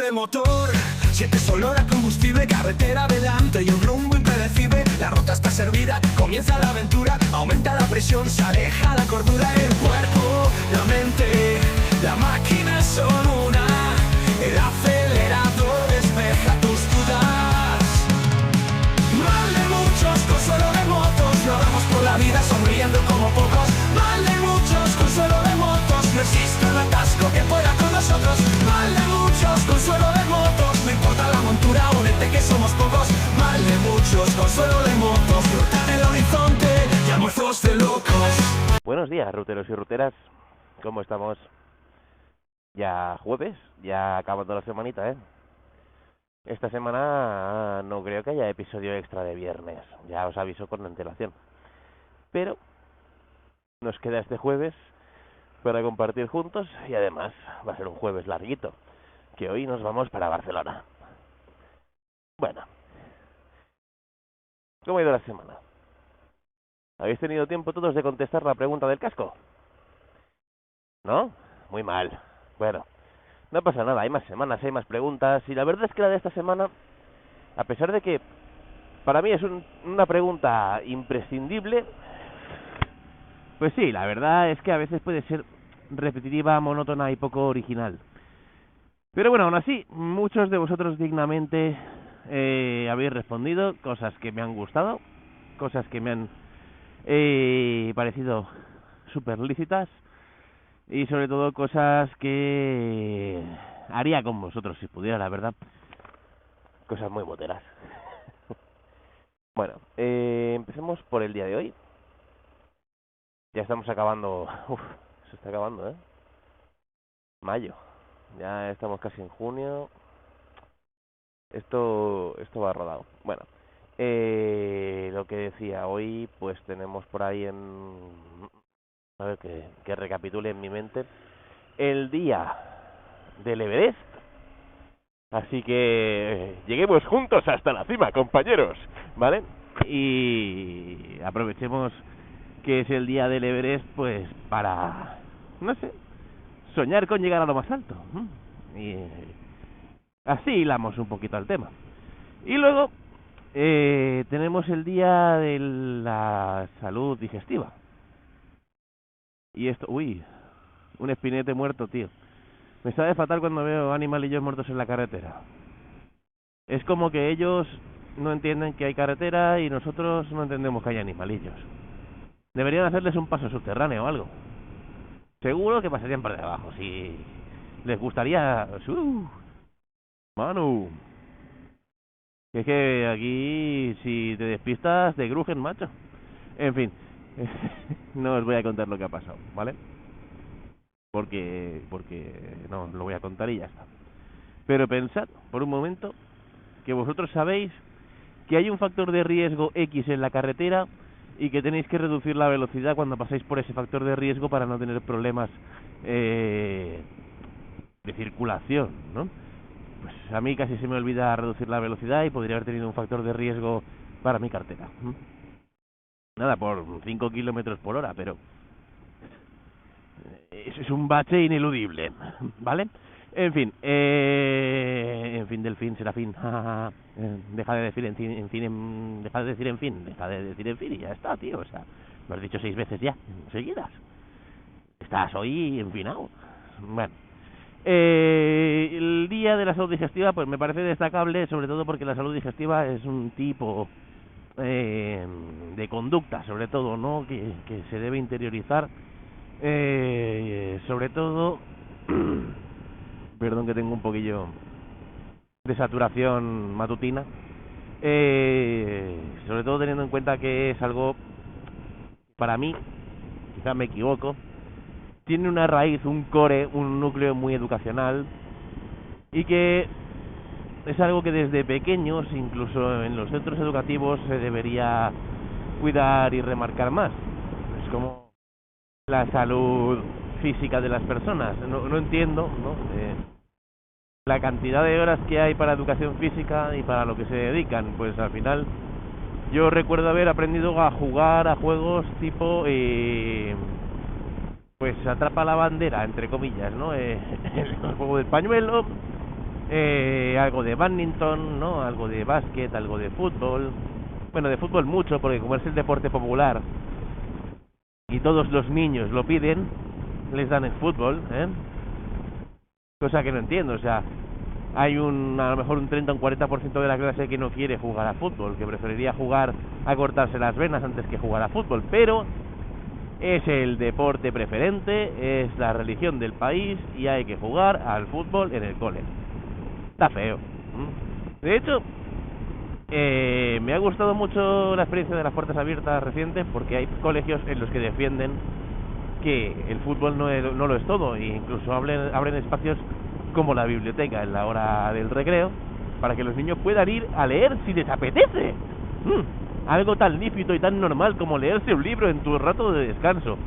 de motor. Sientes olor a combustible, carretera adelante y un rumbo impredecible. La ruta está servida, comienza la aventura. Aumenta la presión, se aleja la cordura. El cuerpo, la mente, la máquina son una. El acelerador despeja tus dudas. Mal de muchos, consuelo de motos. Rodamos por la vida sonriendo como pocos. Mal de muchos, consuelo de motos. No existe un atasco que pueda con nosotros. Mal de muchos, consuelo de motos. No importa la montura o vete que somos pocos. Mal de muchos, consuelo de motos. Flotan el horizonte y almuerzos de locos. Buenos días, ruteros y ruteras. ¿Cómo estamos? Ya jueves, ya acabando la semanita, ¿eh? Esta semana no creo que haya episodio extra de viernes. Ya os aviso con antelación. Pero nos queda este jueves para compartir juntos y además va a ser un jueves larguito, que hoy nos vamos para Barcelona. Bueno, ¿cómo ha ido la semana? ¿Habéis tenido tiempo todos de contestar la pregunta del casco? ¿No? Muy mal. Bueno, no pasa nada, hay más semanas, hay más preguntas, y la verdad es que la de esta semana, a pesar de que para mí es una pregunta imprescindible, pues sí, la verdad es que a veces puede ser repetitiva, monótona y poco original. Pero bueno, aún así, muchos de vosotros dignamente habéis respondido, cosas que me han gustado, cosas que me han parecido súper lícitas, y sobre todo cosas que haría con vosotros si pudiera, la verdad. Cosas muy moteras. Bueno, empecemos por el día de hoy. Ya estamos acabando. Uf, se está acabando, ¿eh? Mayo. Ya estamos casi en junio. Esto va rodado. Bueno, lo que decía, hoy pues tenemos por ahí a ver, que recapitule en mi mente el día del Everest. Así que lleguemos juntos hasta la cima, compañeros, ¿vale? Y aprovechemos que es el día del Everest, pues para, no sé, soñar con llegar a lo más alto. Y así hilamos un poquito al tema. Y luego tenemos el día de la salud digestiva. Y esto, uy, un espinete muerto, tío. Me sabe fatal cuando veo animalillos muertos en la carretera. Es como que ellos no entienden que hay carretera y nosotros no entendemos que hay animalillos. Deberían hacerles un paso subterráneo o algo. Seguro que pasarían por debajo. Si les gustaría... Manu. Que es que aquí, si te despistas, te crujen, macho. En fin, no os voy a contar lo que ha pasado, ¿vale? Porque no, lo voy a contar y ya está. Pero pensad, por un momento, que vosotros sabéis que hay un factor de riesgo X en la carretera y que tenéis que reducir la velocidad cuando pasáis por ese factor de riesgo para no tener problemas de circulación, ¿no? Pues a mí casi se me olvida reducir la velocidad y podría haber tenido un factor de riesgo para mi cartera. Nada, por 5 kilómetros por hora, pero eso es un bache ineludible, ¿vale? En fin, del fin será fin. Deja de decir deja de decir en fin y ya está, tío. O sea, lo has dicho 6 veces ya, seguidas. Estás hoy enfinado. Bueno, el día de la salud digestiva, pues me parece destacable, sobre todo porque la salud digestiva es un tipo de conducta, sobre todo, ¿no? Que se debe interiorizar, sobre todo. Perdón que tengo un poquillo de saturación matutina. Sobre todo teniendo en cuenta que es algo, para mí, quizás me equivoco, tiene una raíz, un core, un núcleo muy educacional y que es algo que desde pequeños, incluso en los centros educativos, se debería cuidar y remarcar más. Es como la salud física de las personas. No entiendo, ¿no? La cantidad de horas que hay para educación física y para lo que se dedican. Pues al final yo recuerdo haber aprendido a jugar a juegos tipo pues atrapa la bandera, entre comillas, ¿no? El juego del pañuelo, algo de bádminton, ¿no? Algo de básquet, algo de fútbol. Bueno, de fútbol mucho, porque como es el deporte popular y todos los niños lo piden, les dan el fútbol, ¿eh? Cosa que no entiendo, o sea, hay a lo mejor un 30 o un 40% de la clase que no quiere jugar a fútbol, que preferiría jugar a cortarse las venas antes que jugar a fútbol, pero es el deporte preferente, es la religión del país y hay que jugar al fútbol en el cole. Está feo. De hecho, me ha gustado mucho la experiencia de las puertas abiertas reciente, porque hay colegios en los que defienden que el fútbol no lo es todo, e incluso abren espacios como la biblioteca en la hora del recreo para que los niños puedan ir a leer si les apetece. Algo tan lícito y tan normal como leerse un libro en tu rato de descanso.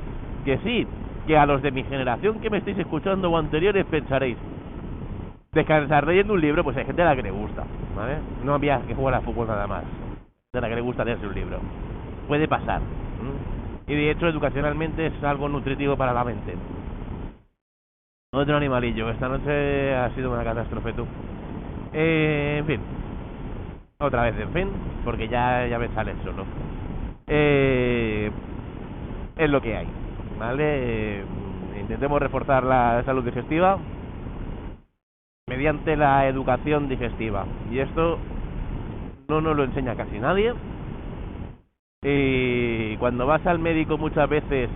Que sí, que a los de mi generación que me estáis escuchando o anteriores pensaréis, descansar leyendo un libro, pues hay gente a la que le gusta, ¿vale? No había que jugar a fútbol nada más, a la que le gusta leerse un libro. Puede pasar. Y de hecho educacionalmente es algo nutritivo para la mente. Otro animalillo, esta noche ha sido una catástrofe, tú. En fin. Otra vez, en fin, porque ya me sale solo. Es lo que hay, ¿vale? Intentemos reforzar la salud digestiva mediante la educación digestiva. Y esto no nos lo enseña casi nadie. Y cuando vas al médico muchas veces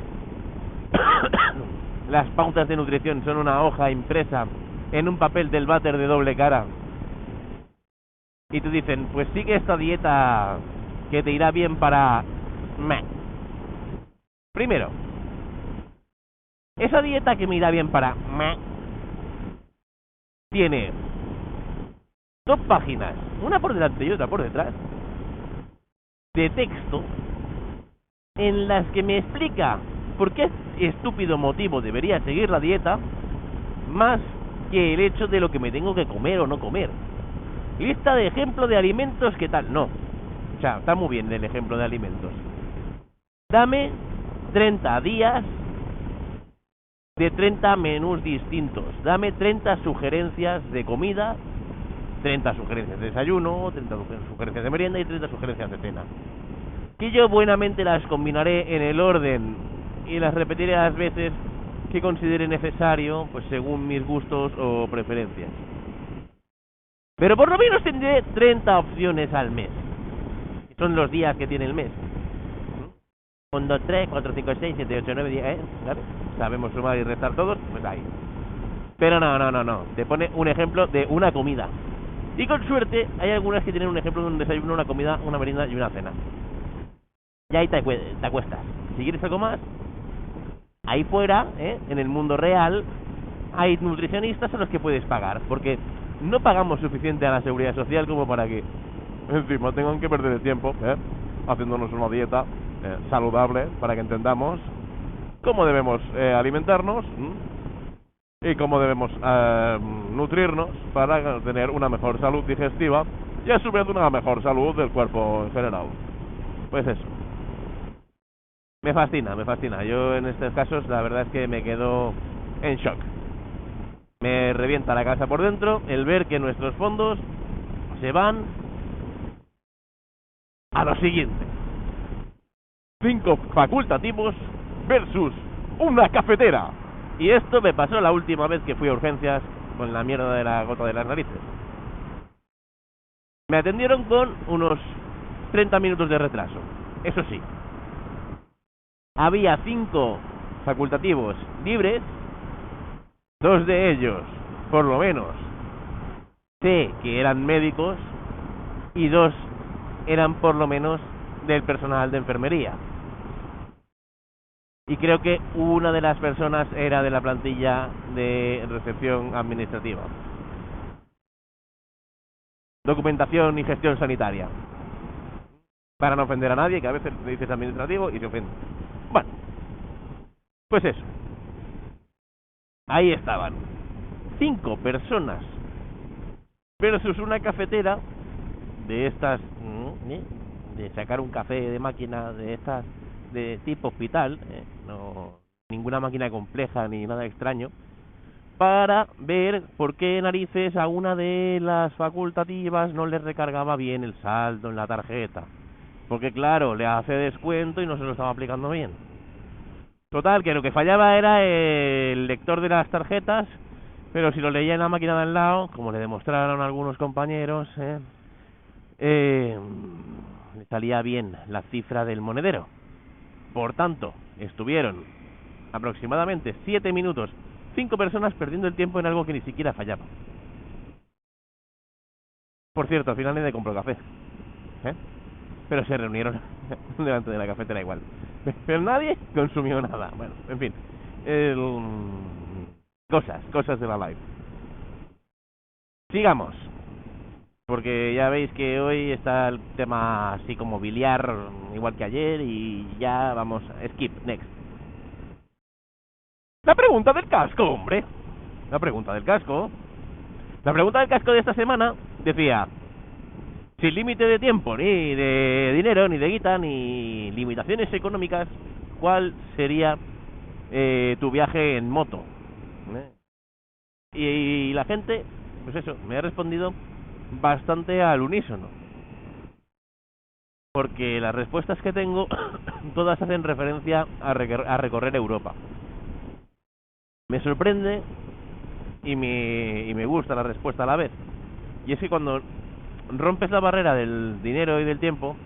las pautas de nutrición son una hoja impresa en un papel del váter de doble cara y te dicen, pues sigue esta dieta que te irá bien para... Primero, esa dieta que me irá bien para... tiene 2 páginas, una por delante y otra por detrás, de texto en las que me explica por qué estúpido motivo debería seguir la dieta, más que el hecho de lo que me tengo que comer o no comer. Lista de ejemplo de alimentos que tal, no. O sea, está muy bien el ejemplo de alimentos. Dame 30 días de 30 menús distintos. Dame 30 sugerencias de comida, 30 sugerencias de desayuno, 30 sugerencias de merienda y 30 sugerencias de cena. Que yo buenamente las combinaré en el orden y las repetiré las veces que considere necesario, pues según mis gustos o preferencias. Pero por lo menos tendré 30 opciones al mes. Son los días que tiene el mes. 1, 2, 3, 4, 5, 6, 7, 8, 9, 10, ¿sabes? Sabemos sumar y restar todos, pues ahí. Pero no. Te pone un ejemplo de una comida. Y con suerte hay algunas que tienen un ejemplo de un desayuno, una comida, una merienda y una cena. Y ahí te acuestas. Si quieres algo más, ahí fuera, en el mundo real, hay nutricionistas a los que puedes pagar, porque no pagamos suficiente a la seguridad social como para que encima tengan que perder el tiempo haciéndonos una dieta saludable para que entendamos cómo debemos alimentarnos y cómo debemos nutrirnos para tener una mejor salud digestiva y a su vez una mejor salud del cuerpo en general. Pues eso. Me fascina. Yo en estos casos la verdad es que me quedo en shock. Me revienta la cabeza por dentro el ver que nuestros fondos se van a lo siguiente: 5 facultativos versus una cafetera. Y esto me pasó la última vez que fui a urgencias con la mierda de la gota de las narices. Me atendieron con unos 30 minutos de retraso. Eso sí, había 5 facultativos libres. 2 de ellos, por lo menos, sé que eran médicos y 2 eran por lo menos del personal de enfermería. Y creo que una de las personas era de la plantilla de recepción administrativa. Documentación y gestión sanitaria. Para no ofender a nadie, que a veces le dices administrativo y se ofende. Bueno, pues eso. Ahí estaban 5 personas versus una cafetera de estas, de sacar un café de máquina de estas de tipo hospital, no ninguna máquina compleja ni nada extraño, para ver por qué narices a una de las facultativas no le recargaba bien el saldo en la tarjeta. Porque claro, le hace descuento y no se lo estaba aplicando bien. Total, que lo que fallaba era el lector de las tarjetas, pero si lo leía en la máquina de al lado, como le demostraron algunos compañeros, le salía bien la cifra del monedero. Por tanto, estuvieron aproximadamente 7 minutos, 5 personas perdiendo el tiempo en algo que ni siquiera fallaba. Por cierto, al final nadie compró café, pero se reunieron delante de la cafetera igual. Pero nadie consumió nada. Bueno, en fin, cosas de la live. Sigamos, porque ya veis que hoy está el tema así como biliar, igual que ayer, y ya vamos, skip, next. La pregunta del casco, hombre. La pregunta del casco. La pregunta del casco de esta semana decía: sin límite de tiempo, ni de dinero, ni de guita, ni limitaciones económicas, ¿cuál sería tu viaje en moto? Y la gente, pues eso, me ha respondido bastante al unísono. Porque las respuestas que tengo todas hacen referencia a recorrer Europa. Me sorprende y me gusta la respuesta a la vez. Y es que cuando rompes la barrera del dinero y del tiempo,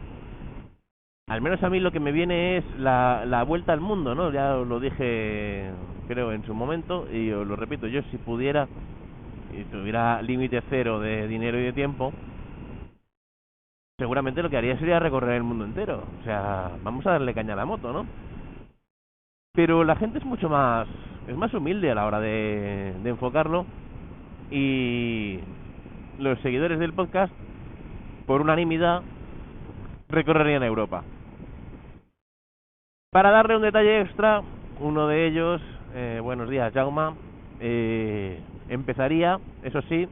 al menos a mí lo que me viene es la vuelta al mundo, ¿no? Ya os lo dije, creo, en su momento, y os lo repito, yo si pudiera y tuviera límite cero de dinero y de tiempo, seguramente lo que haría sería recorrer el mundo entero. O sea, vamos a darle caña a la moto, ¿no? Pero la gente es más humilde a la hora de enfocarlo, y los seguidores del podcast, por unanimidad, recorrerían Europa. Para darle un detalle extra, uno de ellos, buenos días, Jauma, empezaría, eso sí,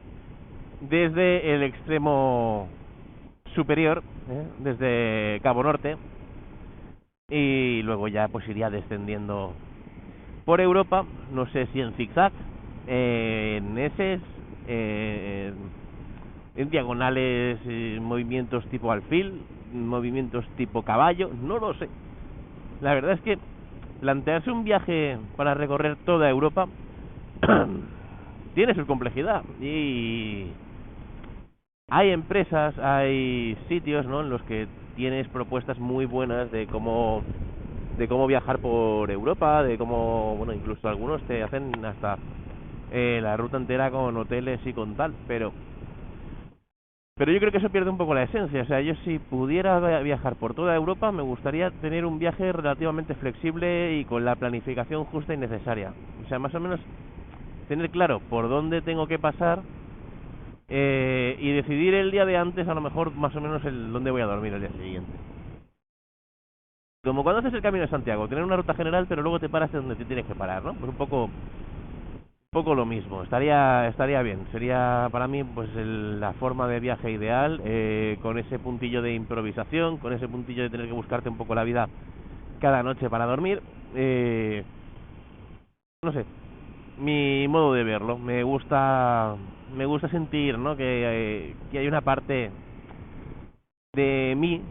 desde el extremo superior, desde Cabo Norte, y luego ya pues iría descendiendo por Europa, no sé si en zigzag, en S, en diagonales, movimientos tipo alfil, movimientos tipo caballo, no lo sé. La verdad es que plantearse un viaje para recorrer toda Europa tiene su complejidad, y hay empresas, hay sitios, ¿no?, en los que tienes propuestas muy buenas de cómo viajar por Europa, de cómo, bueno, incluso algunos te hacen hasta la ruta entera con hoteles y con tal, pero yo creo que eso pierde un poco la esencia. O sea, yo si pudiera viajar por toda Europa, me gustaría tener un viaje relativamente flexible y con la planificación justa y necesaria. O sea, más o menos tener claro por dónde tengo que pasar, y decidir el día de antes, a lo mejor, más o menos dónde voy a dormir el día siguiente. Como cuando haces el Camino de Santiago, tener una ruta general, pero luego te paras en donde te tienes que parar, ¿no? Pues un poco lo mismo. Estaría bien. Sería para mí pues la forma de viaje ideal, con ese puntillo de improvisación, con ese puntillo de tener que buscarte un poco la vida cada noche para dormir. No sé, mi modo de verlo. Me gusta sentir, ¿no?, que hay una parte de mí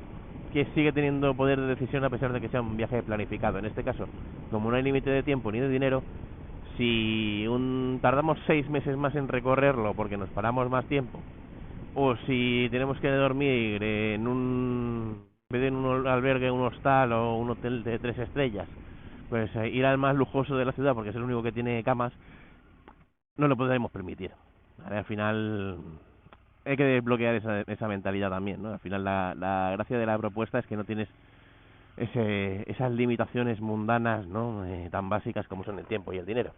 que sigue teniendo poder de decisión a pesar de que sea un viaje planificado. En este caso, como no hay límite de tiempo ni de dinero, si tardamos 6 meses más en recorrerlo porque nos paramos más tiempo, o si tenemos que dormir en vez de en un albergue, un hostal o un hotel de 3 estrellas, pues ir al más lujoso de la ciudad porque es el único que tiene camas, no lo podremos permitir. Al final hay que desbloquear esa mentalidad también, ¿no? Al final la gracia de la propuesta es que no tienes esas limitaciones mundanas, ¿no?, tan básicas como son el tiempo y el dinero.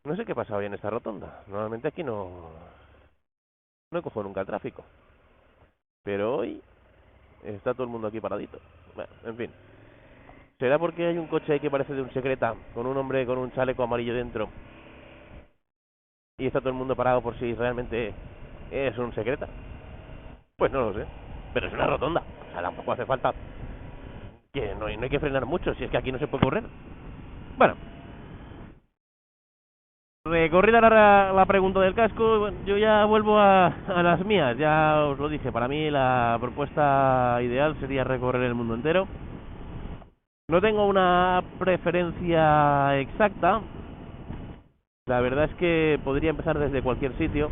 No sé qué pasa hoy en esta rotonda. Normalmente aquí no cojo nunca el tráfico, pero hoy está todo el mundo aquí paradito. Bueno, en fin, ¿será porque hay un coche ahí que parece de un secreta, con un hombre con un chaleco amarillo dentro, y está todo el mundo parado por si realmente es un secreta? Pues no lo sé, pero es una rotonda, o sea, tampoco hace falta que no hay que frenar mucho, si es que aquí no se puede correr. Bueno, Recorrida la pregunta del casco, bueno, yo ya vuelvo a las mías. Ya os lo dije, para mí la propuesta ideal sería recorrer el mundo entero. No tengo una preferencia exacta. La verdad es que podría empezar desde cualquier sitio.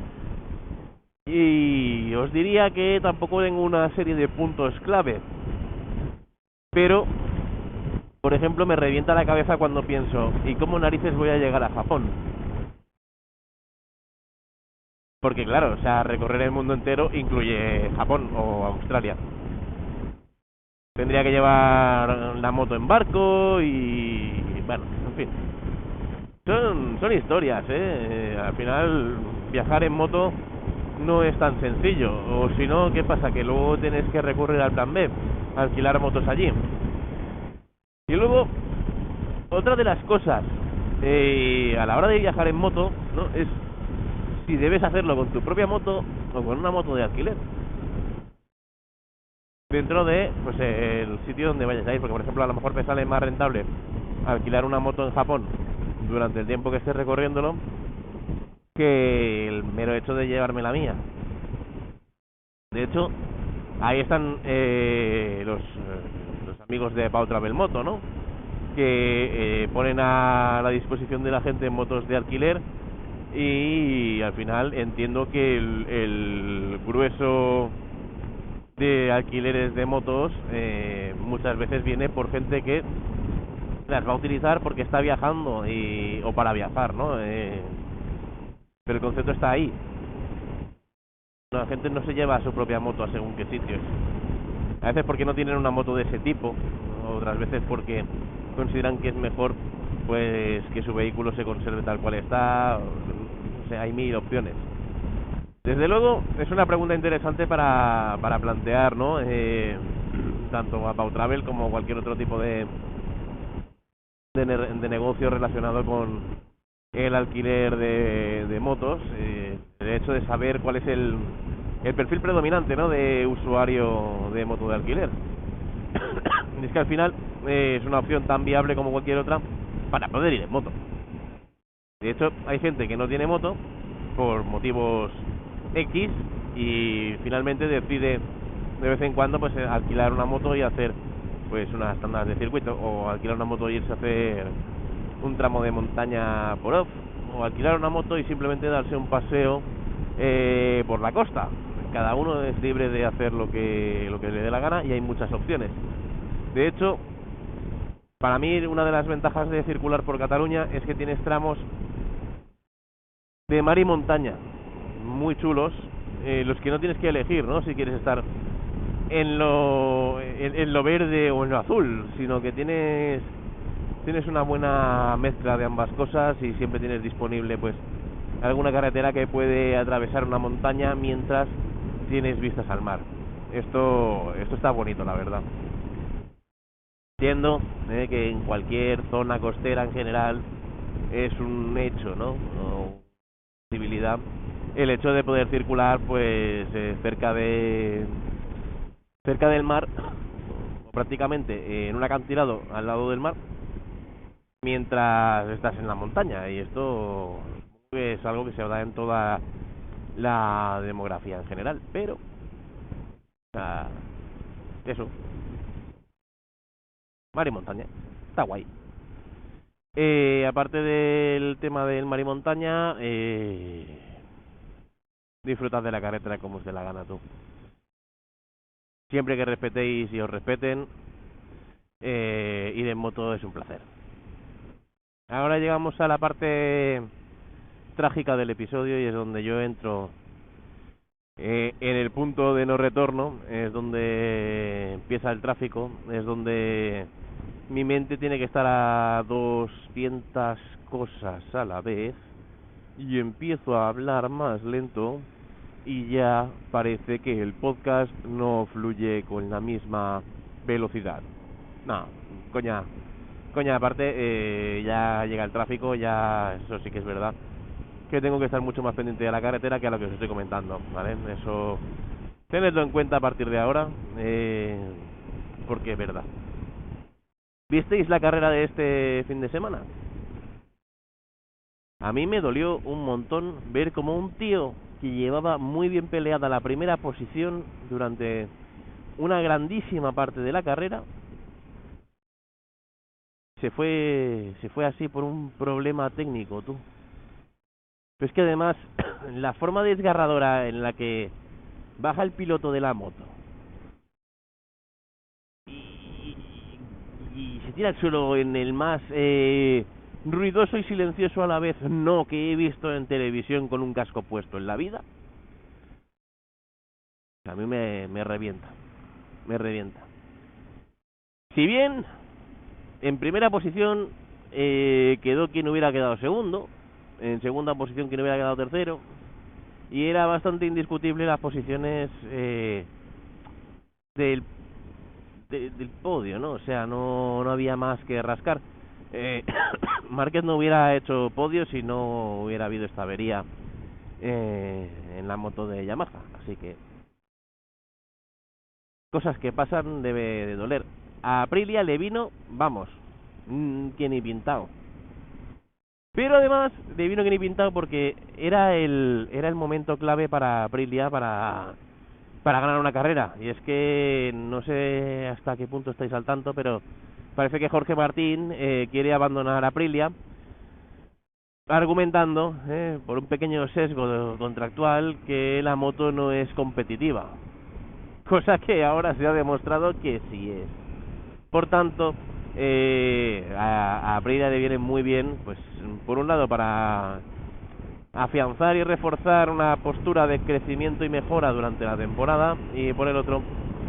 Y os diría que tampoco tengo una serie de puntos clave. Pero, por ejemplo, me revienta la cabeza cuando pienso, ¿y cómo narices voy a llegar a Japón? Porque claro, o sea, recorrer el mundo entero incluye Japón o Australia. Tendría que llevar la moto en barco y... bueno, en fin. Son historias, ¿eh? Al final, viajar en moto no es tan sencillo. O si no, ¿qué pasa? Que luego tienes que recurrir al plan B, alquilar motos allí. Y luego, otra de las cosas a la hora de viajar en moto, ¿no?, es si debes hacerlo con tu propia moto o con una moto de alquiler. Dentro de pues el sitio donde vayas a ir, porque por ejemplo a lo mejor me sale más rentable alquilar una moto en Japón durante el tiempo que estés recorriéndolo que el mero hecho de llevarme la mía. De hecho, ahí están los amigos de Pau Travel Moto, ¿no?, que ponen a la disposición de la gente motos de alquiler. Y al final entiendo que el grueso de alquileres de motos muchas veces viene por gente que las va a utilizar porque está viajando o para viajar, ¿no? Pero el concepto está ahí. La gente no se lleva su propia moto a según qué sitios. A veces porque no tienen una moto de ese tipo, otras veces porque consideran que es mejor pues que su vehículo se conserve tal cual está. O sea, hay mil opciones. Desde luego es una pregunta interesante para plantear, ¿no? Tanto a Pau Travel como cualquier otro tipo de negocio relacionado con el alquiler de motos. El hecho de saber cuál es el perfil predominante, ¿no?, de usuario de moto de alquiler. Es que al final es una opción tan viable como cualquier otra para poder ir en moto. De hecho, hay gente que no tiene moto por motivos X y finalmente decide de vez en cuando pues alquilar una moto y hacer pues unas tandas de circuito, o alquilar una moto y irse a hacer un tramo de montaña por off, o alquilar una moto y simplemente darse un paseo por la costa. Cada uno es libre de hacer lo que le dé la gana y hay muchas opciones. De hecho, para mí una de las ventajas de circular por Cataluña es que tienes tramos de mar y montaña muy chulos, los que no tienes que elegir, ¿no?, si quieres estar en lo verde o en lo azul, sino que tienes una buena mezcla de ambas cosas y siempre tienes disponible pues alguna carretera que puede atravesar una montaña mientras tienes vistas al mar. Esto está bonito, la verdad. Entiendo que en cualquier zona costera en general es un hecho, ¿no?, o posibilidad el hecho de poder circular pues cerca del mar, o prácticamente en un acantilado al lado del mar, mientras estás en la montaña. Y esto es algo que se da en toda la demografía en general, pero eso, mar y montaña, está guay. Aparte del tema del mar y montaña, disfrutad de la carretera como os dé la gana tú. Siempre que respetéis y os respeten, ir en moto es un placer. Ahora llegamos a la parte trágica del episodio y es donde yo entro en el punto de no retorno. Es donde empieza el tráfico, es donde mi mente tiene que estar a 200 cosas a la vez y empiezo a hablar más lento y ya parece que el podcast no fluye con la misma velocidad. No, coña aparte, ya llega el tráfico, ya eso sí que es verdad que tengo que estar mucho más pendiente de la carretera que a lo que os estoy comentando, ¿vale? Eso tenedlo en cuenta a partir de ahora, porque es verdad. ¿Visteis la carrera de este fin de semana? A mí me dolió un montón ver como un tío que llevaba muy bien peleada la primera posición durante una grandísima parte de la carrera se fue así por un problema técnico, tú. Pero es que además la forma desgarradora en la que baja el piloto de la moto y, y se tira al suelo en el más ruidoso y silencioso a la vez no que he visto en televisión con un casco puesto en la vida, a mí me revienta, me revienta. Si bien en primera posición quedó quien hubiera quedado segundo, en segunda posición quien hubiera quedado tercero, y era bastante indiscutible las posiciones del del podio, ¿no? O sea, no había más que rascar. Márquez no hubiera hecho podio si no hubiera habido esta avería en la moto de Yamaha, así que cosas que pasan debe de doler. A Aprilia le vino, vamos, que ni pintado. Pero además le vino que ni pintado porque era el momento clave para Aprilia para ganar una carrera. Y es que no sé hasta qué punto estáis al tanto, pero parece que Jorge Martín quiere abandonar Aprilia, argumentando por un pequeño sesgo contractual que la moto no es competitiva, cosa que ahora se ha demostrado que sí es. Por tanto, a Aprilia le viene muy bien, pues por un lado para afianzar y reforzar una postura de crecimiento y mejora durante la temporada, y por el otro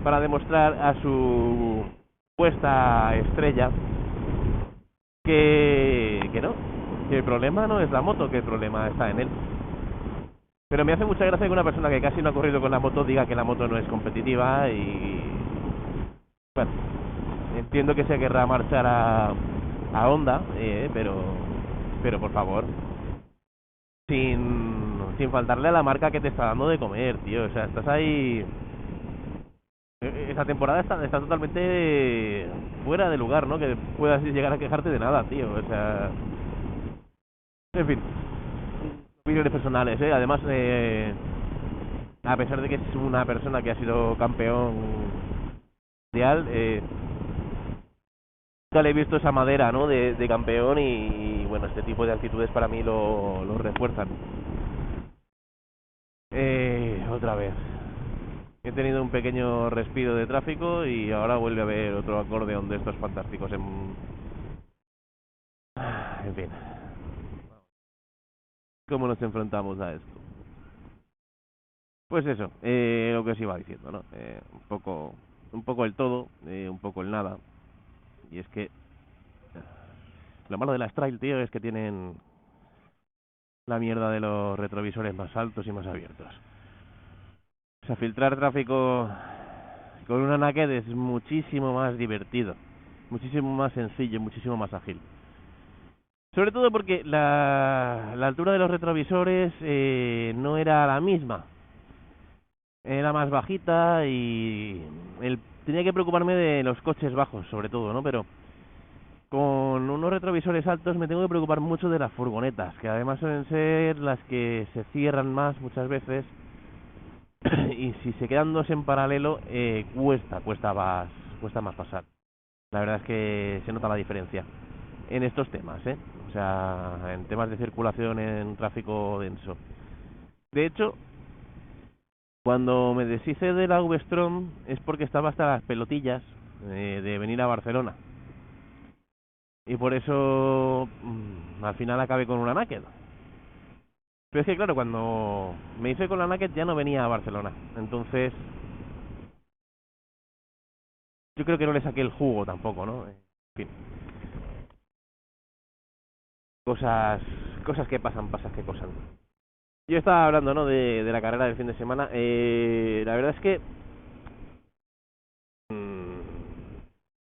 para demostrar a su puesta estrella que no, que el problema no es la moto, que el problema está en él. Pero me hace mucha gracia que una persona que casi no ha corrido con la moto diga que la moto no es competitiva. Y bueno, entiendo que se querrá marchar a Honda, pero por favor, sin faltarle a la marca que te está dando de comer, tío. O sea, estás ahí. Esta temporada está totalmente fuera de lugar, ¿no? Que puedas llegar a quejarte de nada, tío. O sea, en fin, opiniones personales, ¿eh? Además, a pesar de que es una persona que ha sido campeón mundial, nunca le he visto esa madera, ¿no? De campeón, y bueno, este tipo de actitudes para mí lo refuerzan. Otra vez. He tenido un pequeño respiro de tráfico y ahora vuelve a haber otro acordeón de estos fantásticos en fin. ¿Cómo nos enfrentamos a esto? Pues eso, lo que os iba diciendo, ¿no? Un poco el todo, un poco el nada. Y es que lo malo de las trail, tío, es que tienen la mierda de los retrovisores más altos y más abiertos. O sea, filtrar tráfico con una naked es muchísimo más divertido, muchísimo más sencillo, muchísimo más ágil. Sobre todo porque la altura de los retrovisores no era la misma. Era más bajita y tenía que preocuparme de los coches bajos, sobre todo, ¿no? Pero con unos retrovisores altos me tengo que preocupar mucho de las furgonetas, que además suelen ser las que se cierran más muchas veces. Y si se quedan dos en paralelo, cuesta más pasar. La verdad es que se nota la diferencia en estos temas, ¿eh? O sea, en temas de circulación en tráfico denso. De hecho, cuando me deshice de la V-Strom es porque estaba hasta las pelotillas de venir a Barcelona. Y por eso al final acabé con una naked. Pero es que claro, cuando me hice con la naked ya no venía a Barcelona. Entonces, yo creo que no le saqué el jugo tampoco, ¿no? En fin. Cosas que pasan que pasan. Yo estaba hablando, ¿no? De la carrera del fin de semana. La verdad es que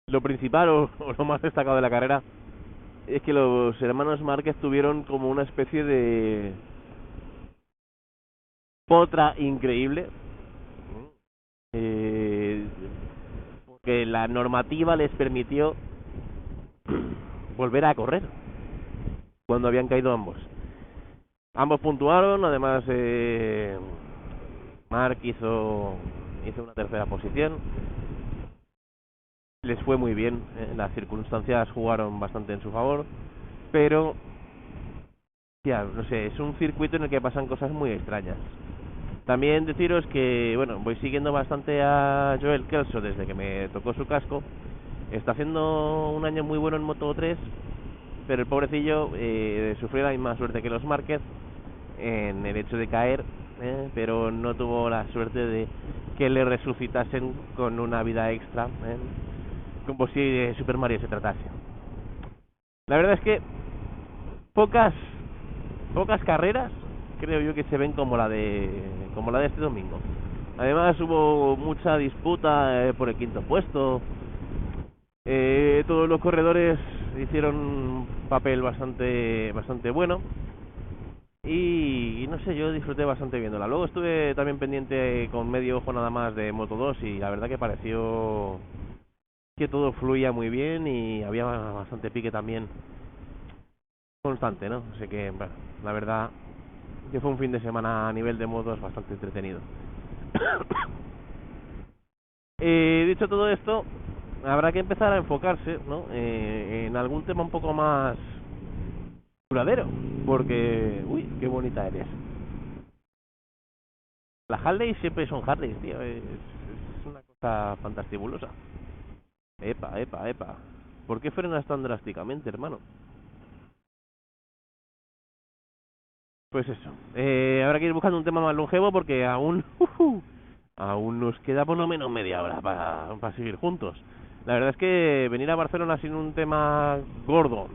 lo principal o lo más destacado de la carrera es que los hermanos Márquez tuvieron como una especie de potra increíble, porque la normativa les permitió volver a correr cuando habían caído ambos. Ambos puntuaron, además Mark hizo una tercera posición. Les fue muy bien, las circunstancias jugaron bastante en su favor, pero ya, no sé, es un circuito en el que pasan cosas muy extrañas. También deciros que, bueno, voy siguiendo bastante a Joel Kelso desde que me tocó su casco. Está haciendo un año muy bueno en Moto 3, pero el pobrecillo sufrió la misma suerte que los Márquez en el hecho de caer, pero no tuvo la suerte de que le resucitasen con una vida extra, como si de Super Mario se tratase. La verdad es que pocas carreras creo yo que se ven como la de este domingo. Además hubo mucha disputa por el quinto puesto. Todos los corredores hicieron un papel bastante bueno y no sé, yo disfruté bastante viéndola. Luego estuve también pendiente con medio ojo nada más de Moto 2 y la verdad que pareció que todo fluía muy bien y había bastante pique también constante, ¿no? Así que, bueno, la verdad que fue un fin de semana a nivel de motos bastante entretenido. Dicho todo esto, habrá que empezar a enfocarse, ¿no? En algún tema un poco más duradero, porque, uy, qué bonita eres. Las Harley siempre son Harley, tío, es una cosa fantastibulosa. Epa. ¿Por qué frenas tan drásticamente, hermano? Pues eso, habrá que ir buscando un tema más longevo porque aún aún nos queda por lo menos media hora para seguir juntos. La verdad es que venir a Barcelona sin un tema gordo,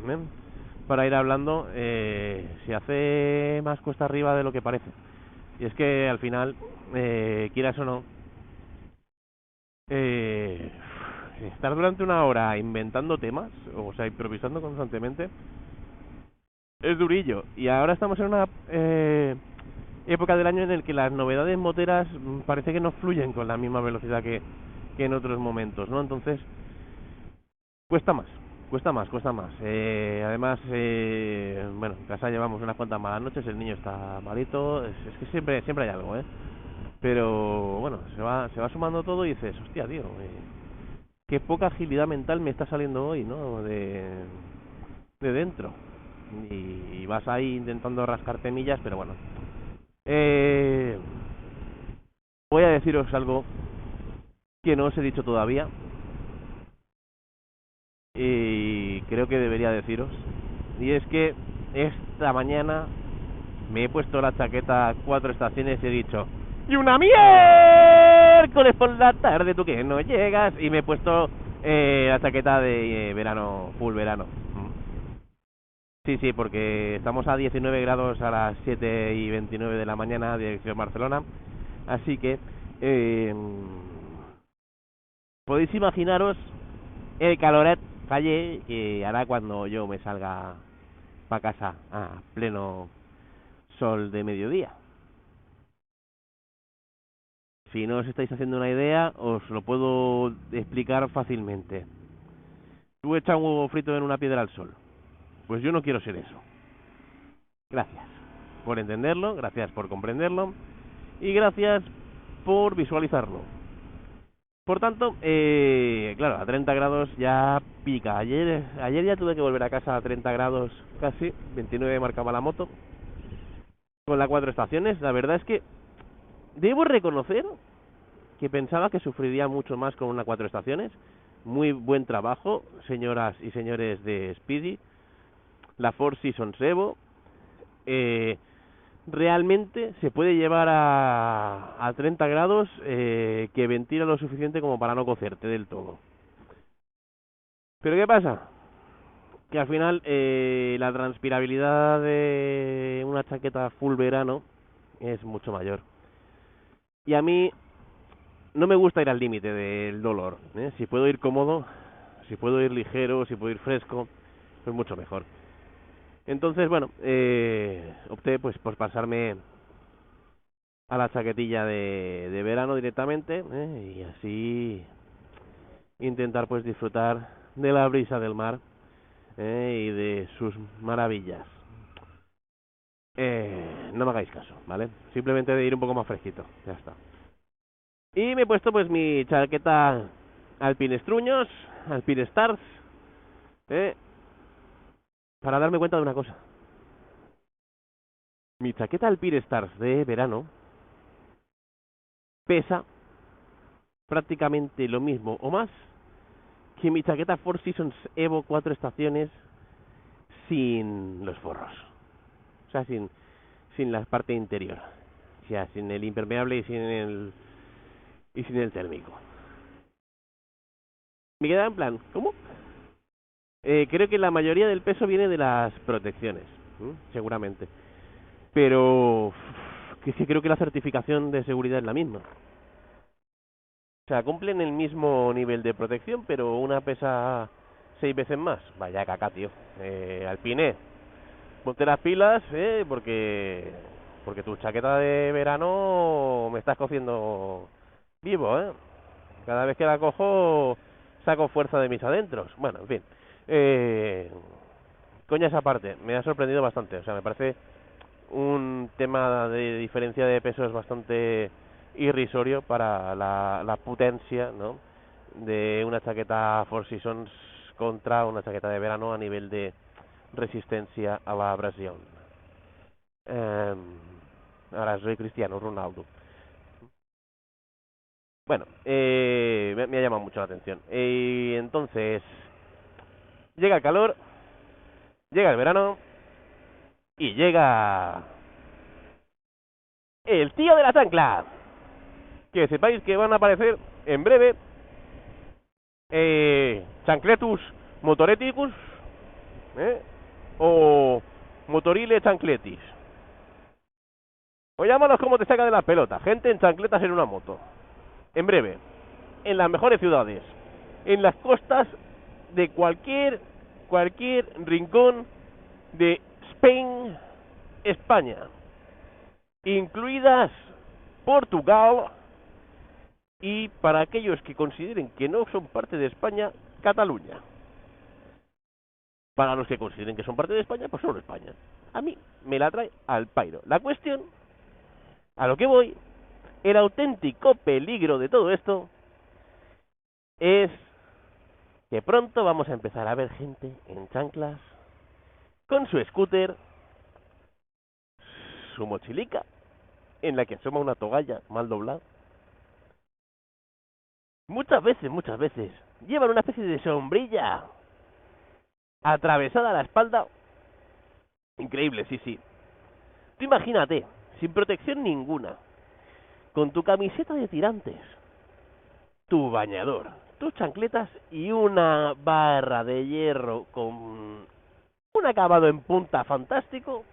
para ir hablando, se hace más cuesta arriba de lo que parece. Y es que al final, quieras o no, estar durante una hora inventando temas, o sea, improvisando constantemente, es durillo. Y ahora estamos en una época del año en el que las novedades moteras parece que no fluyen con la misma velocidad que en otros momentos, ¿no? Entonces, cuesta más. Además, bueno, en casa llevamos unas cuantas malas noches, el niño está malito, es que siempre hay algo, pero bueno, se va sumando todo y dices, hostia, tío, qué poca agilidad mental me está saliendo hoy, ¿no? De dentro. Y vas ahí intentando rascarte millas, pero bueno. Voy a deciros algo que no os he dicho todavía y creo que debería deciros, y es que esta mañana me he puesto la chaqueta 4 estaciones y he dicho ¡y una miércoles por la tarde tú que no llegas! Y me he puesto la chaqueta de verano, full verano. Sí, porque estamos a 19 grados a las 7:29 de la mañana, dirección Barcelona. Así que podéis imaginaros el caloret calle que hará cuando yo me salga para casa a pleno sol de mediodía. Si no os estáis haciendo una idea, os lo puedo explicar fácilmente. Tú echas un huevo frito en una piedra al sol. Pues yo no quiero ser eso. Gracias por entenderlo, gracias por comprenderlo y gracias por visualizarlo. Por tanto, claro, a 30 grados ya pica. Ayer ya tuve que volver a casa a 30 grados casi, 29 marcaba la moto, con las 4 estaciones. La verdad es que debo reconocer que pensaba que sufriría mucho más con una 4 estaciones. Muy buen trabajo, señoras y señores de Speedy. La Four Seasons Evo. Realmente se puede llevar a 30 grados que ventila lo suficiente como para no cocerte del todo. Pero ¿qué pasa? Que al final la transpirabilidad de una chaqueta full verano es mucho mayor. Y a mí no me gusta ir al límite del dolor. Si puedo ir cómodo, si puedo ir ligero, si puedo ir fresco, pues mucho mejor. Entonces, bueno, opté pues por pasarme a la chaquetilla de verano directamente, y así intentar pues disfrutar de la brisa del mar y de sus maravillas. no me hagáis caso, ¿vale? Simplemente de ir un poco más fresquito, ya está. Y me he puesto pues mi chaqueta Alpine Struños, Alpine Stars, para darme cuenta de una cosa. Mi chaqueta Alpine Stars de verano pesa prácticamente lo mismo o más que mi chaqueta Four Seasons Evo 4 estaciones sin los forros. O sea, sin la parte interior. O sea, sin el impermeable y sin el térmico. Me queda en plan, ¿cómo? Creo que la mayoría del peso viene de las protecciones, seguramente. Pero que sí creo que la certificación de seguridad es la misma. O sea, cumplen el mismo nivel de protección, pero una pesa 6 veces más. Vaya caca, tío. Alpine, ponte las pilas, porque tu chaqueta de verano me estás cociendo vivo, Cada vez que la cojo saco fuerza de mis adentros. Bueno, en fin. Coña esa parte, me ha sorprendido bastante. O sea, me parece un tema de diferencia de pesos bastante irrisorio para la potencia, ¿no?, de una chaqueta Four Seasons contra una chaqueta de verano a nivel de resistencia a la abrasión. Ahora soy Cristiano Ronaldo. Bueno, me ha llamado mucho la atención. Entonces, llega el calor, llega el verano y llega el tío de la chancla. Que sepáis que van a aparecer en breve chancletus motoreticus, o motorile chancletis, o llámalos como te saca de la pelota. Gente en chancletas en una moto. En breve, en las mejores ciudades, en las costas de cualquier rincón de Spain, España, incluidas Portugal, y para aquellos que consideren que no son parte de España, Cataluña. Para los que consideren que son parte de España, pues solo España. A mí me la trae al pairo. La cuestión, a lo que voy, el auténtico peligro de todo esto es que pronto vamos a empezar a ver gente en chanclas, con su scooter, su mochilica, en la que asoma una toalla mal doblada. Muchas veces, llevan una especie de sombrilla atravesada a la espalda. Increíble, sí. Tú imagínate, sin protección ninguna, con tu camiseta de tirantes, tu bañador, tus chancletas y una barra de hierro con un acabado en punta fantástico,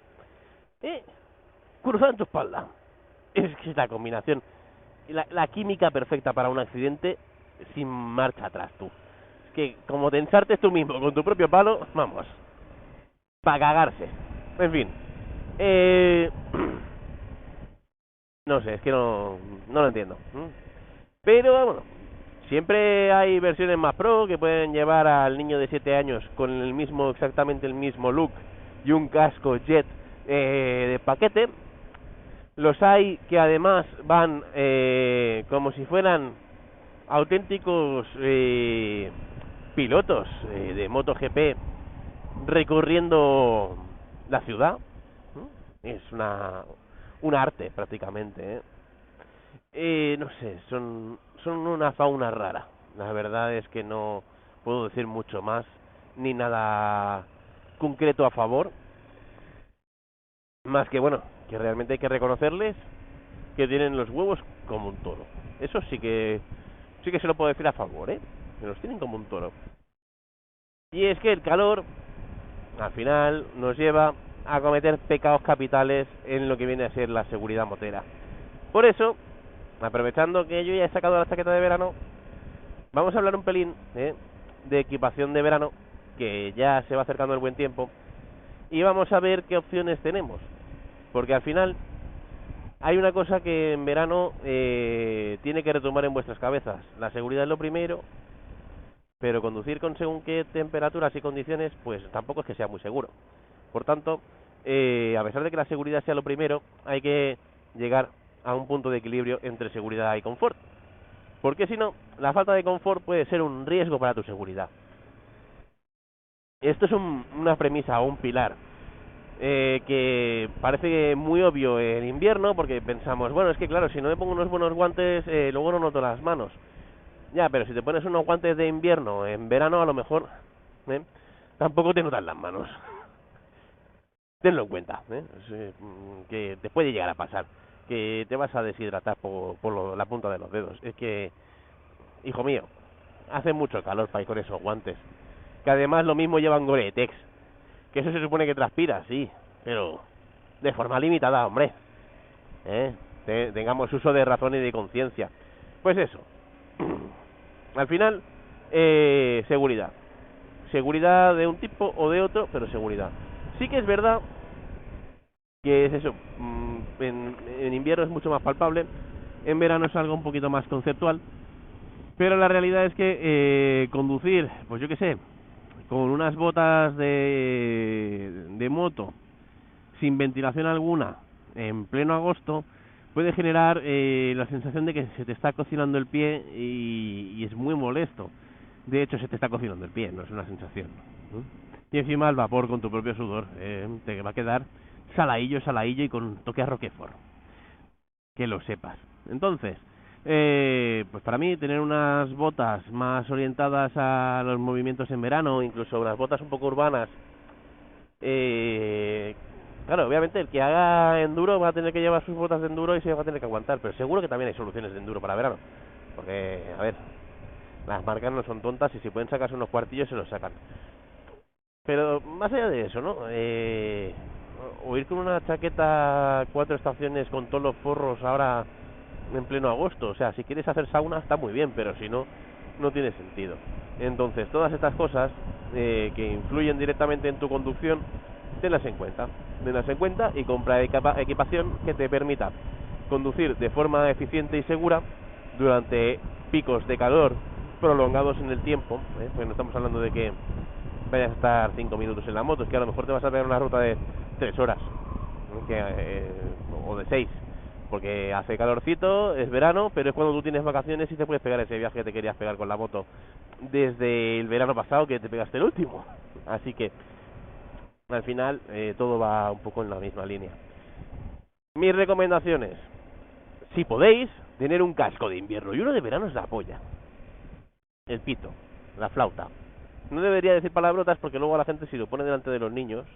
cruzada en tu espalda. Es que es la combinación, la química perfecta para un accidente sin marcha atrás, tú. Es que como te ensartes tú mismo con tu propio palo, vamos, para cagarse. En fin, no sé, es que no lo entiendo. Pero bueno, siempre hay versiones más pro que pueden llevar al niño de 7 años con exactamente el mismo look y un casco jet de paquete. Los hay que además van como si fueran auténticos pilotos de MotoGP recorriendo la ciudad. Es un arte prácticamente. No sé, son una fauna rara. La verdad es que no puedo decir mucho más, ni nada concreto a favor. Más que bueno, que realmente hay que reconocerles que tienen los huevos como un toro. Eso sí que se lo puedo decir a favor, que los tienen como un toro. Y es que el calor, al final, nos lleva a cometer pecados capitales en lo que viene a ser la seguridad motera. Por eso, aprovechando que yo ya he sacado la chaqueta de verano, vamos a hablar un pelín de equipación de verano, que ya se va acercando el buen tiempo, y vamos a ver qué opciones tenemos. Porque al final hay una cosa que en verano tiene que retomar en vuestras cabezas. La seguridad es lo primero, pero conducir con según qué temperaturas y condiciones, pues tampoco es que sea muy seguro. Por tanto, a pesar de que la seguridad sea lo primero, hay que llegar a un punto de equilibrio entre seguridad y confort. Porque si no, la falta de confort puede ser un riesgo para tu seguridad. Esto es una premisa o un pilar que parece muy obvio en invierno, porque pensamos, bueno, es que claro, si no me pongo unos buenos guantes, luego no noto las manos. Ya, pero si te pones unos guantes de invierno en verano, a lo mejor tampoco te notan las manos. Tenlo en cuenta, que te puede llegar a pasar, que te vas a deshidratar por la punta de los dedos. Es que, hijo mío, hace mucho calor para ir con esos guantes, que además lo mismo llevan Gore-Tex, que eso se supone que transpira, sí, pero de forma limitada, hombre. Tengamos uso de razón y de conciencia. Pues eso, al final, seguridad. Seguridad de un tipo o de otro, pero seguridad. Sí que es verdad que es eso, en invierno es mucho más palpable, en verano es algo un poquito más conceptual, pero la realidad es que conducir, pues yo qué sé, con unas botas de moto, sin ventilación alguna, en pleno agosto, puede generar la sensación de que se te está cocinando el pie y es muy molesto. De hecho, se te está cocinando el pie, no es una sensación, ¿no? Y encima el vapor con tu propio sudor te va a quedar saladillo y con un toque a Roquefort. Que lo sepas. Entonces, pues para mí tener unas botas más orientadas a los movimientos en verano, incluso unas botas un poco urbanas, claro, obviamente el que haga enduro va a tener que llevar sus botas de enduro y se va a tener que aguantar, pero seguro que también hay soluciones de enduro para verano. Porque, a ver, las marcas no son tontas y si pueden sacarse unos cuartillos se los sacan. Pero más allá de eso, ¿no? O ir con una chaqueta 4 estaciones con todos los forros ahora en pleno agosto. O sea, si quieres hacer sauna está muy bien, pero si no, no tiene sentido. Entonces, todas estas cosas que influyen directamente en tu conducción, tenlas en cuenta. Tenlas en cuenta y compra equipación que te permita conducir de forma eficiente y segura durante picos de calor prolongados en el tiempo, porque no estamos hablando de que vayas a estar 5 minutos en la moto, es que a lo mejor te vas a pegar una ruta de 3 horas, o de 6, porque hace calorcito, es verano, pero es cuando tú tienes vacaciones y te puedes pegar ese viaje que te querías pegar con la moto desde el verano pasado que te pegaste el último. Así que al final todo va un poco en la misma línea. Mis recomendaciones: si podéis, tener un casco de invierno, y uno de verano es la polla. El pito, la flauta. No debería decir palabrotas porque luego a la gente, si lo pone delante de los niños,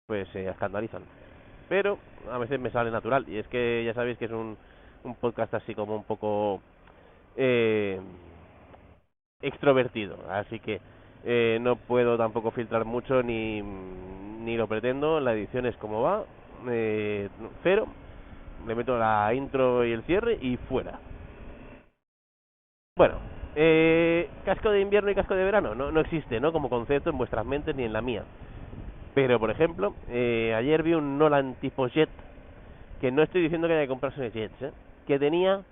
pues se escandalizan. Pero a veces me sale natural, y es que ya sabéis que es un podcast así como un poco extrovertido, así que no puedo tampoco filtrar mucho ni lo pretendo. La edición es como va, cero, le meto la intro y el cierre y fuera. Bueno, casco de invierno y casco de verano no existe, ¿no?, como concepto en vuestras mentes ni en la mía. Pero, por ejemplo, ayer vi un Nolan tipo Jet, que no estoy diciendo que haya que comprarse Jets, que tenía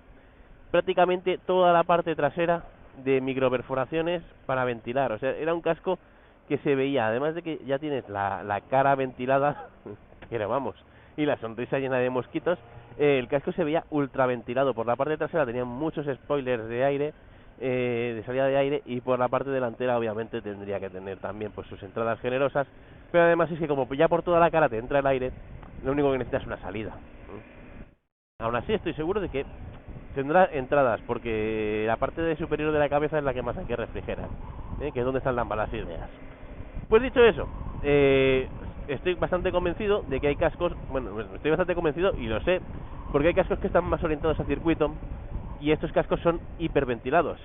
prácticamente toda la parte trasera de microperforaciones para ventilar. O sea, era un casco que se veía, además de que ya tienes la cara ventilada, pero vamos, y la sonrisa llena de mosquitos, el casco se veía ultraventilado. Por la parte trasera tenían muchos spoilers de aire, de salida de aire, y por la parte delantera obviamente tendría que tener también pues sus entradas generosas, pero además es que como ya por toda la cara te entra el aire, lo único que necesitas es una salida. Aún así estoy seguro de que tendrá entradas, porque la parte superior de la cabeza es la que más hay que refrigerar, que es donde están las malas ideas. Pues dicho eso, estoy bastante convencido de que hay cascos, bueno, estoy bastante convencido y lo sé, porque hay cascos que están más orientados a circuito y estos cascos son hiperventilados,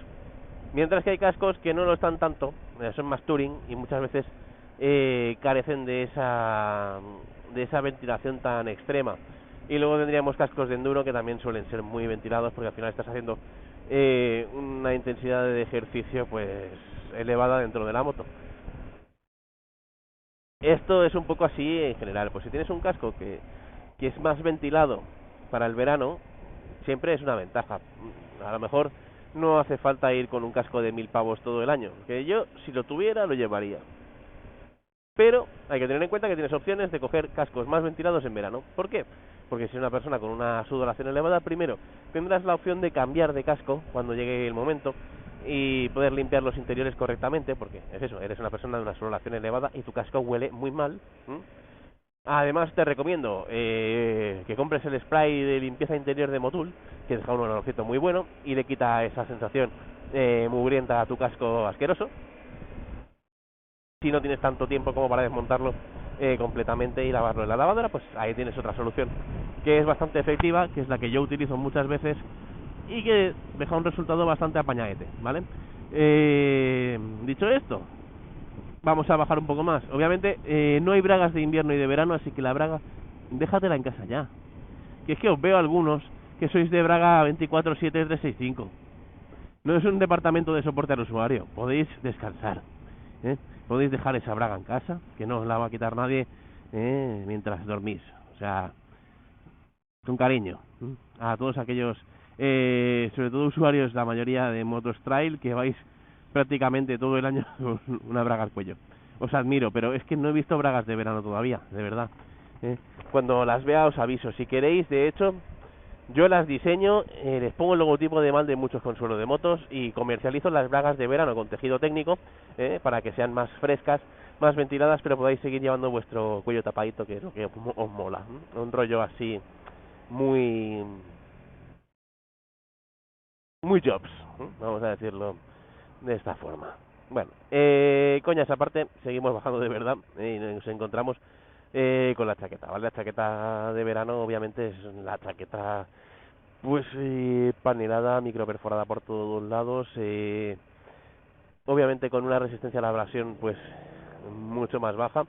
mientras que hay cascos que no lo están tanto, son más touring y muchas veces carecen de esa ventilación tan extrema. Y luego tendríamos cascos de enduro que también suelen ser muy ventilados, porque al final estás haciendo una intensidad de ejercicio pues elevada dentro de la moto. Esto es un poco así en general. Pues si tienes un casco que es más ventilado para el verano, siempre es una ventaja. A lo mejor no hace falta ir con un casco de 1000 pavos todo el año, que yo, si lo tuviera, lo llevaría. Pero hay que tener en cuenta que tienes opciones de coger cascos más ventilados en verano. ¿Por qué? Porque si eres una persona con una sudoración elevada, primero tendrás la opción de cambiar de casco cuando llegue el momento y poder limpiar los interiores correctamente, porque es eso, eres una persona de una sudoración elevada y tu casco huele muy mal. Además te recomiendo que compres el spray de limpieza interior de Motul, que deja un olorcito muy bueno y le quita esa sensación mugrienta a tu casco asqueroso. Si no tienes tanto tiempo como para desmontarlo completamente y lavarlo en la lavadora, pues ahí tienes otra solución que es bastante efectiva, que es la que yo utilizo muchas veces y que deja un resultado bastante apañadete, ¿vale? Dicho esto, vamos a bajar un poco más. Obviamente no hay bragas de invierno y de verano, así que la braga déjatela en casa ya. Que es que os veo algunos que sois de braga 24/7 365. No es un departamento de soporte al usuario, podéis descansar, podéis dejar esa braga en casa, que no os la va a quitar nadie mientras dormís. O sea, con cariño a todos aquellos, sobre todo usuarios, la mayoría de motos trail, que vais prácticamente todo el año con una braga al cuello. Os admiro, pero es que no he visto bragas de verano todavía, de verdad. Cuando las vea os aviso. Si queréis, de hecho, yo las diseño, les pongo el logotipo de mal de muchos consuelos de motos y comercializo las bragas de verano con tejido técnico para que sean más frescas, más ventiladas, pero podáis seguir llevando vuestro cuello tapadito, que es lo que os mola. Un rollo así muy jobs, vamos a decirlo de esta forma. Bueno, coñas aparte, seguimos bajando de verdad y nos encontramos con la chaqueta, ¿vale? La chaqueta de verano obviamente es la chaqueta pues panelada, microperforada por todos lados, obviamente con una resistencia a la abrasión pues mucho más baja,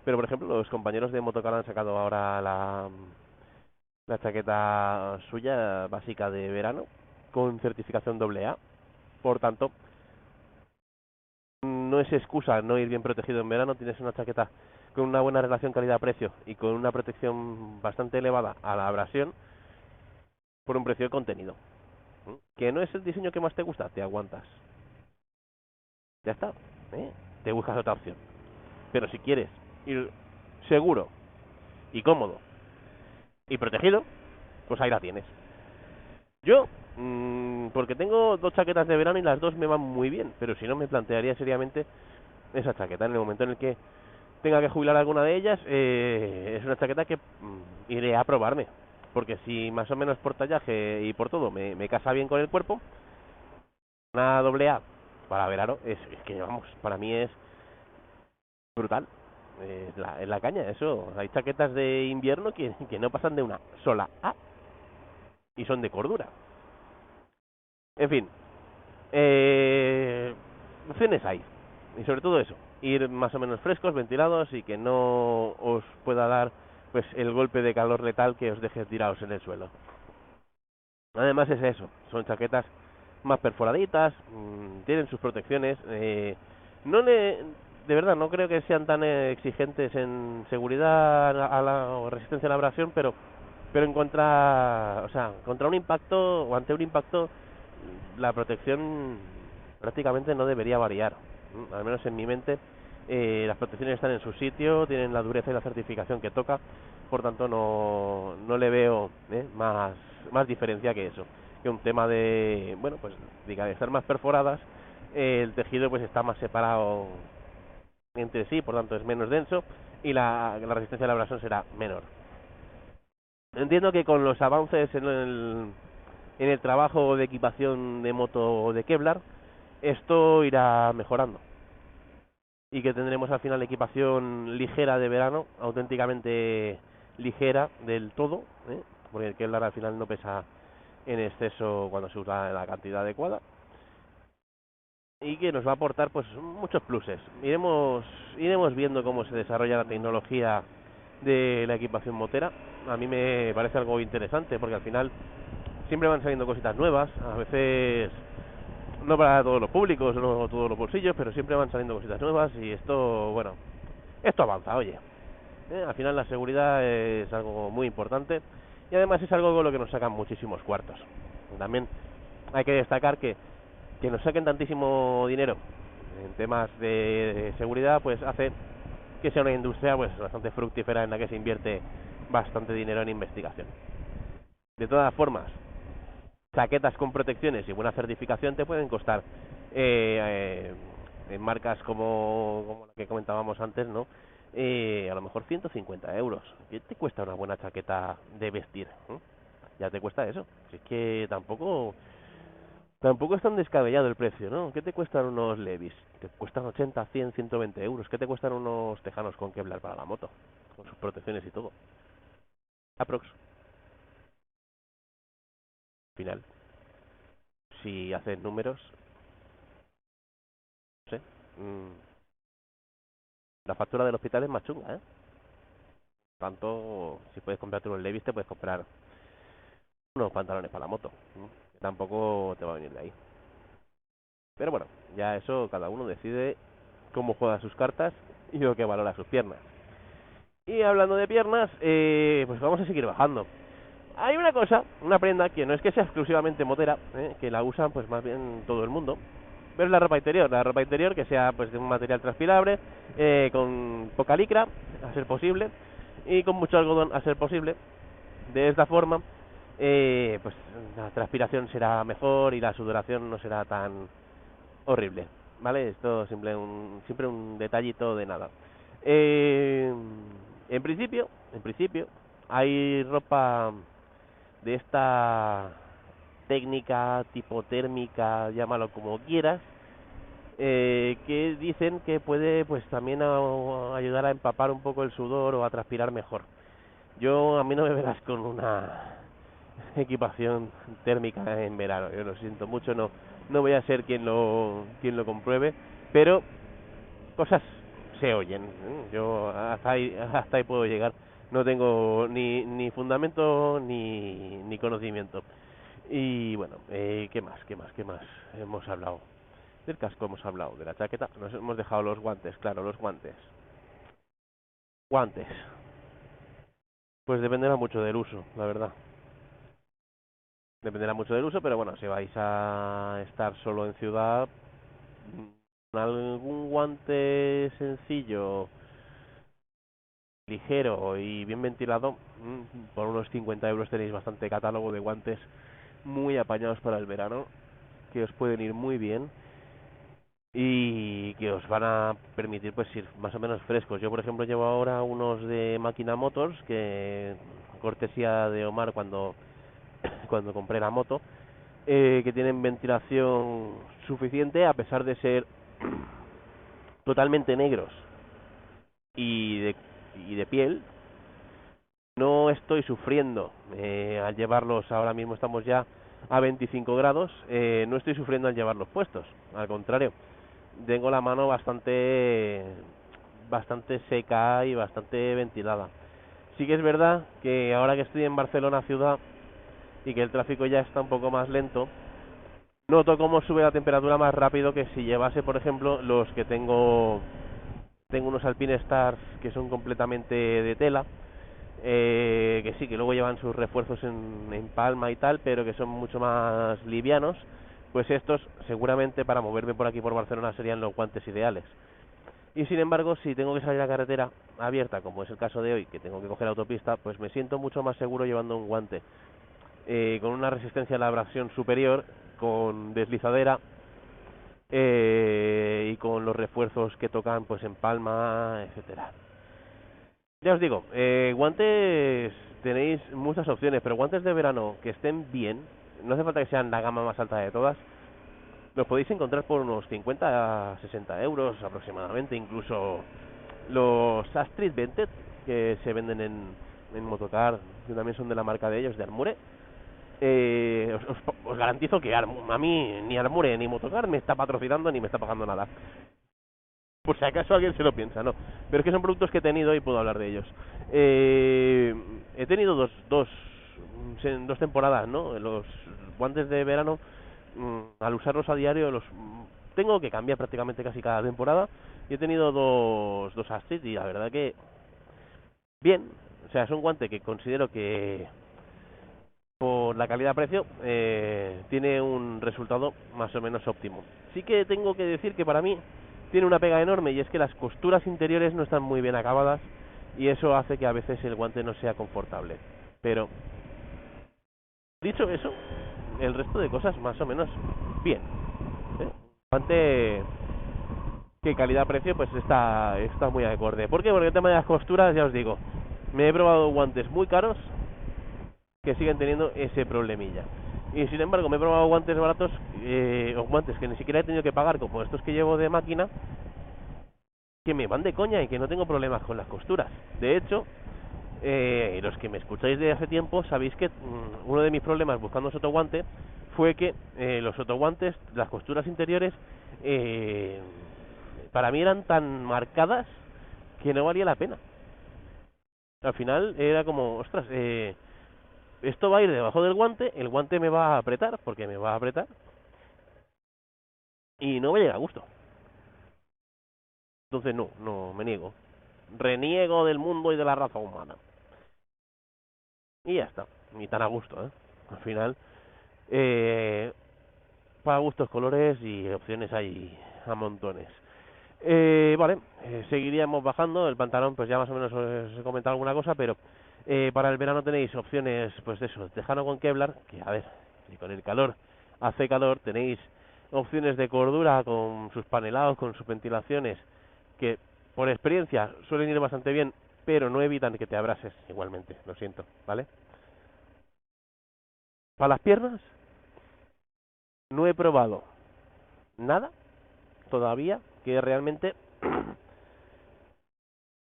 pero por ejemplo los compañeros de Motocar han sacado ahora la chaqueta suya básica de verano con certificación AA, por tanto no es excusa no ir bien protegido en verano. Tienes una chaqueta con una buena relación calidad-precio y con una protección bastante elevada a la abrasión por un precio de contenido. ¿Que no es el diseño que más te gusta? Te aguantas. Ya está, te buscas otra opción. Pero si quieres ir seguro y cómodo y protegido, pues ahí la tienes. Yo, porque tengo 2 chaquetas de verano y las 2 me van muy bien, pero si no me plantearía seriamente esa chaqueta en el momento en el que tenga que jubilar alguna de ellas. Es una chaqueta que iré a probarme, porque si más o menos por tallaje y por todo me casa bien con el cuerpo, una AA para verano es que vamos, para mí es brutal. Es la caña, eso. Hay chaquetas de invierno que no pasan de una sola A y son de cordura. En fin, opciones hay, y sobre todo eso, ir más o menos frescos, ventilados y que no os pueda dar pues el golpe de calor letal que os deje tirados en el suelo. Además es eso, son chaquetas más perforaditas, tienen sus protecciones, de verdad no creo que sean tan exigentes en seguridad o resistencia a la abrasión, pero en contra un impacto o ante un impacto la protección prácticamente no debería variar, al menos en mi mente. Las protecciones están en su sitio, tienen la dureza y la certificación que toca, por tanto no le veo más diferencia que eso, que un tema de, bueno, pues diga, de estar más perforadas, el tejido pues está más separado entre sí, por tanto es menos denso y la resistencia a la abrasión será menor. Entiendo que con los avances en el trabajo de equipación de moto de Kevlar, esto irá mejorando y que tendremos al final equipación ligera de verano, auténticamente ligera del todo, porque el Kevlar al final no pesa en exceso cuando se usa la cantidad adecuada, y que nos va a aportar pues muchos pluses. Iremos viendo cómo se desarrolla la tecnología de la equipación motera. A mí me parece algo interesante porque al final siempre van saliendo cositas nuevas, a veces no para todos los públicos, no todos los bolsillos, pero siempre van saliendo cositas nuevas y esto avanza, oye. Al final la seguridad es algo muy importante y además es algo con lo que nos sacan muchísimos cuartos. También hay que destacar que nos saquen tantísimo dinero en temas de seguridad, pues hace que sea una industria pues bastante fructífera en la que se invierte bastante dinero en investigación. De todas formas, chaquetas con protecciones y buena certificación te pueden costar en marcas como la que comentábamos antes, ¿no? A lo mejor 150 euros. ¿Qué te cuesta una buena chaqueta de vestir? Ya te cuesta eso. Si es que tampoco es tan descabellado el precio, ¿no? ¿Qué te cuestan unos Levi's? Te cuestan 80, 100, 120 euros. ¿Qué te cuestan unos tejanos con Kevlar para la moto? Con sus protecciones y todo. Aprox. Final. Si haces números, no sé. La factura del hospital es más chunga, ¿eh? Tanto, si puedes comprarte unos Levi's, te puedes comprar unos pantalones para la moto. Que tampoco te va a venir de ahí. Pero bueno, ya eso cada uno decide cómo juega sus cartas y lo que valora sus piernas. Y hablando de piernas, pues vamos a seguir bajando. Hay una cosa, una prenda que no es que sea exclusivamente motera, que la usan pues más bien todo el mundo, pero es la ropa interior que sea pues de un material transpirable, con poca licra, a ser posible, y con mucho algodón, a ser posible. De esta forma, pues la transpiración será mejor y la sudoración no será tan horrible, ¿vale? Esto siempre un detallito de nada. En principio, hay ropa de esta técnica tipo térmica, llámalo como quieras, que dicen que puede pues también ayudar a empapar un poco el sudor o a transpirar mejor. A mí no me verás con una equipación térmica en verano, yo lo siento mucho, no voy a ser quien lo compruebe, pero cosas se oyen, yo hasta ahí puedo llegar, no tengo ni fundamento ni conocimiento. Y bueno, ¿qué más hemos hablado? Del casco hemos hablado, de la chaqueta, nos hemos dejado los guantes, claro, los guantes. Guantes, pues dependerá mucho del uso, la verdad. Dependerá mucho del uso, pero bueno, si vais a estar solo en ciudad, algún guante sencillo, ligero y bien ventilado, por unos 50 euros tenéis bastante catálogo de guantes muy apañados para el verano, que os pueden ir muy bien y que os van a permitir pues ir más o menos frescos. Yo por ejemplo llevo ahora unos de Máquina Motors, que cortesía de Omar cuando compré la moto, que tienen ventilación suficiente a pesar de ser totalmente negros y de piel. No estoy sufriendo al llevarlos, ahora mismo estamos ya a 25 grados, no estoy sufriendo al llevarlos puestos, al contrario, tengo la mano bastante seca y bastante ventilada. Sí que es verdad que ahora que estoy en Barcelona ciudad y que el tráfico ya está un poco más lento, noto cómo sube la temperatura más rápido que si llevase, por ejemplo, los que tengo unos Alpine Stars que son completamente de tela, que sí, que luego llevan sus refuerzos en palma y tal, pero que son mucho más livianos. Pues estos seguramente para moverme por aquí por Barcelona serían los guantes ideales. Y sin embargo, si tengo que salir a carretera abierta, como es el caso de hoy, que tengo que coger autopista, pues me siento mucho más seguro llevando un guante con una resistencia a la abrasión superior, con deslizadera, y con los refuerzos que tocan pues en palma, etcétera. Ya os digo, guantes tenéis muchas opciones, pero guantes de verano que estén bien, no hace falta que sean la gama más alta de todas, los podéis encontrar por unos 50 a 60 euros aproximadamente, incluso los Astrid Vented, que se venden en Motocar, que también son de la marca de ellos, de Armure. Os garantizo que a mí ni Armure ni Motocar me está patrocinando ni me está pagando nada. Por si acaso alguien se lo piensa, no. Pero es que son productos que he tenido y puedo hablar de ellos. He tenido dos temporadas, ¿no? Los guantes de verano, al usarlos a diario, los tengo que cambiar prácticamente casi cada temporada. Y he tenido dos Astrid y la verdad que bien. O sea, es un guante que considero que por la calidad-precio tiene un resultado más o menos óptimo. Sí que tengo que decir que para mí tiene una pega enorme, y es que las costuras interiores no están muy bien acabadas, y eso hace que a veces el guante no sea confortable. Pero, dicho eso, el resto de cosas más o menos bien, ¿eh? Guante que calidad-precio pues está muy acorde. ¿Por qué? Porque el tema de las costuras, ya os digo, me he probado guantes muy caros que siguen teniendo ese problemilla. Y sin embargo me he probado guantes baratos, o guantes que ni siquiera he tenido que pagar, como estos que llevo de máquina, que me van de coña y que no tengo problemas con las costuras. De hecho, los que me escucháis de hace tiempo sabéis que uno de mis problemas buscando sotoguante fue que los sotoguantes, las costuras interiores, para mí eran tan marcadas que no valía la pena. Al final era como, ostras, esto va a ir debajo del guante, el guante me va a apretar, porque me va a apretar, y no me llega a gusto. Entonces no, me niego. Reniego del mundo y de la raza humana. Y ya está, ni tan a gusto, ¿eh? Al final, para gustos, colores y opciones hay a montones. Vale, seguiríamos bajando. El pantalón, pues ya más o menos os he comentado alguna cosa, pero para el verano tenéis opciones, pues de eso, tejano con Kevlar, que a ver, si con el calor hace calor, tenéis opciones de cordura con sus panelados, con sus ventilaciones, que por experiencia suelen ir bastante bien, pero no evitan que te abrases igualmente, lo siento, ¿vale? Para las piernas, no he probado nada todavía que realmente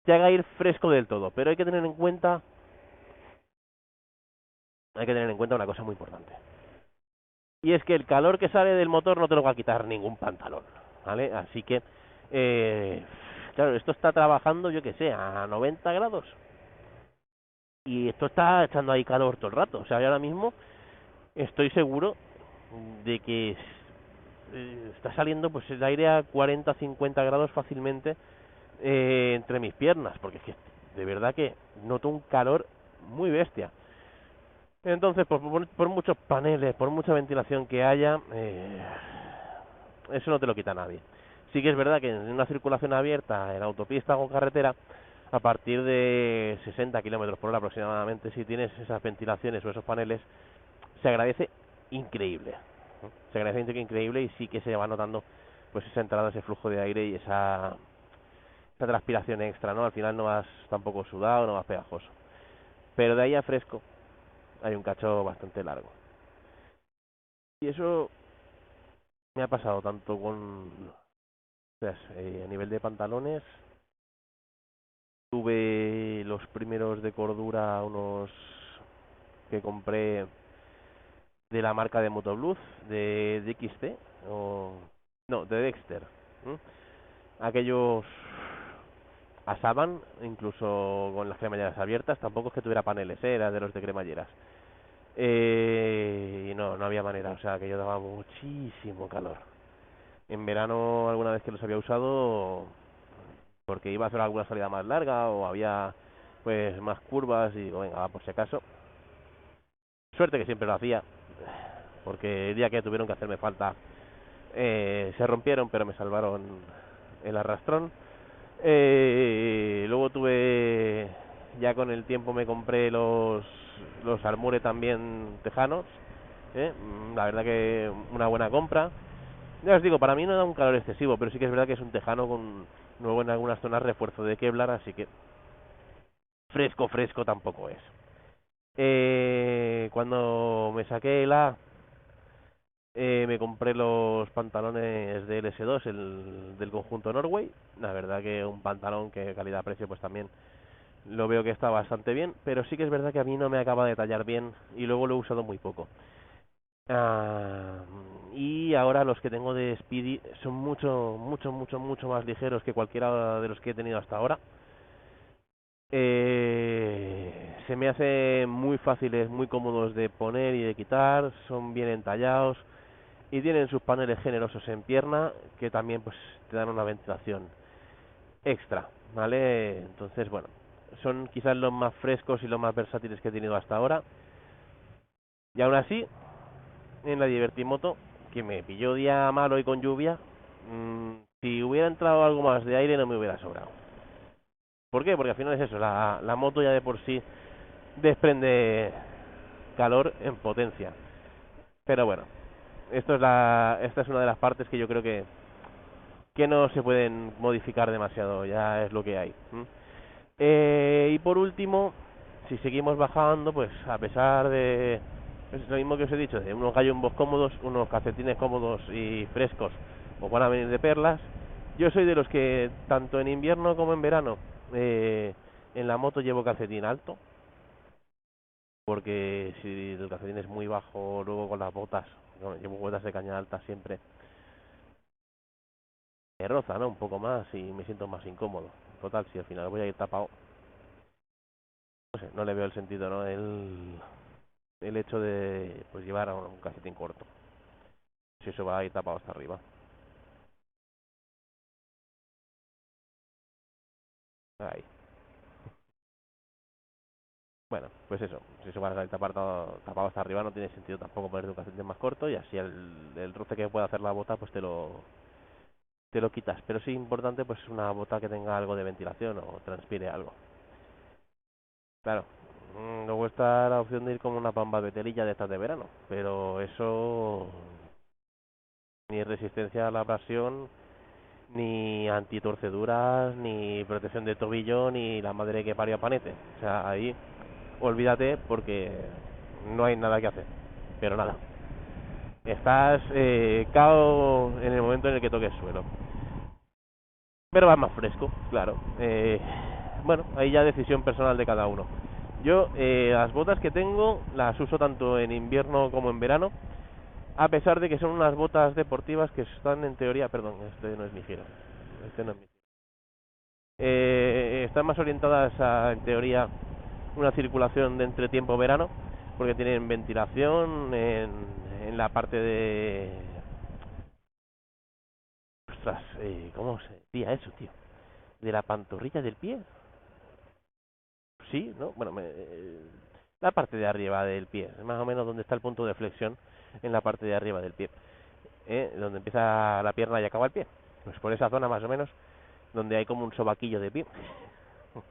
te haga ir fresco del todo, pero hay que tener en cuenta una cosa muy importante, y es que el calor que sale del motor no te lo va a quitar ningún pantalón, ¿vale? Así que claro, esto está trabajando, yo que sé, a 90 grados, y esto está echando ahí calor todo el rato. O sea, yo ahora mismo estoy seguro de que está saliendo pues el aire a 40-50 grados fácilmente entre mis piernas, porque es que de verdad que noto un calor muy bestia. Entonces, por muchos paneles, por mucha ventilación que haya, eso no te lo quita nadie. Sí que es verdad que en una circulación abierta, en autopista o carretera, a partir de 60 kilómetros por hora aproximadamente, si tienes esas ventilaciones o esos paneles, se agradece increíble, ¿no? Se agradece increíble, y sí que se va notando pues esa entrada, ese flujo de aire y esa transpiración extra, ¿no? Al final no vas tampoco sudado, no vas pegajoso. Pero de ahí a fresco hay un cacho bastante largo. Y eso me ha pasado tanto con, pues, a nivel de pantalones. Tuve los primeros de cordura, unos que compré de la marca de Motoblues, de XT, o no, de Dexter. ¿Mm? Aquellos asaban, incluso con las cremalleras abiertas. Tampoco es que tuviera paneles, era de los de cremalleras. Y no había manera, o sea, que yo daba muchísimo calor. En verano, alguna vez que los había usado, porque iba a hacer alguna salida más larga o había pues más curvas, y digo, venga, va, por si acaso. Suerte que siempre lo hacía, porque el día que tuvieron que hacerme falta, se rompieron, pero me salvaron el arrastrón. Luego tuve, ya con el tiempo me compré los Armure también tejanos, la verdad que una buena compra. Ya os digo, para mí no da un calor excesivo, pero sí que es verdad que es un tejano con luego en algunas zonas refuerzo de Kevlar, así que fresco tampoco es. Cuando me saqué el A, me compré los pantalones de LS2, del conjunto Norway. La verdad que un pantalón que calidad-precio pues también lo veo que está bastante bien, pero sí que es verdad que a mí no me acaba de tallar bien y luego lo he usado muy poco. Y ahora los que tengo de Speedy son mucho más ligeros que cualquiera de los que he tenido hasta ahora. Se me hace muy fáciles, muy cómodos de poner y de quitar, son bien entallados y tienen sus paneles generosos en pierna que también pues te dan una ventilación extra, ¿vale? Entonces, bueno, son quizás los más frescos y los más versátiles que he tenido hasta ahora. Y aún así, en la Divertimoto, que me pilló día malo y con lluvia, Si hubiera entrado algo más de aire no me hubiera sobrado. ¿Por qué? Porque al final es eso, la moto ya de por sí desprende calor en potencia. Pero bueno, esta es una de las partes que yo creo que no se pueden modificar demasiado, ya es lo que hay. Y por último, si seguimos bajando, pues a pesar de... Es lo mismo que os he dicho, de unos gallumbos cómodos, unos calcetines cómodos y frescos, os van a venir de perlas. Yo soy de los que, tanto en invierno como en verano, en la moto llevo calcetín alto, porque si el calcetín es muy bajo, luego con las botas, bueno, llevo botas de caña alta siempre, me roza, ¿no? Un poco más y me siento más incómodo. Total, si al final voy a ir tapado, no sé, no le veo el sentido, ¿no? El hecho de pues llevar un calcetín corto, si eso va a ir tapado hasta arriba. Ahí. Bueno, pues eso, si eso va a ir tapado hasta arriba no tiene sentido tampoco ponerte un calcetín más corto y así el roce que pueda hacer la bota pues te lo quitas. Pero sí importante pues una bota que tenga algo de ventilación o transpire algo. Claro, luego está la opción de ir con una pamba de telilla de estas de verano, pero eso ni resistencia a la abrasión, ni antitorceduras, ni protección de tobillo, ni la madre que parió a Panete. O sea, ahí olvídate porque no hay nada que hacer, pero nada. Estás cao en el momento en el que toques suelo. Pero va más fresco, claro. Bueno, ahí ya decisión personal de cada uno. Yo las botas que tengo las uso tanto en invierno como en verano, a pesar de que son unas botas deportivas que están en teoría... Perdón, este no es mi giro. Este no es mi giro. Están más orientadas a, en teoría, una circulación de entretiempo-verano, porque tienen ventilación en la parte de... Ostras, ¿cómo se decía eso, tío? ¿De la pantorrilla del pie? Sí, ¿no? Bueno, la parte de arriba del pie, más o menos donde está el punto de flexión, en la parte de arriba del pie, donde empieza la pierna y acaba el pie. Pues por esa zona más o menos, donde hay como un sobaquillo de pie,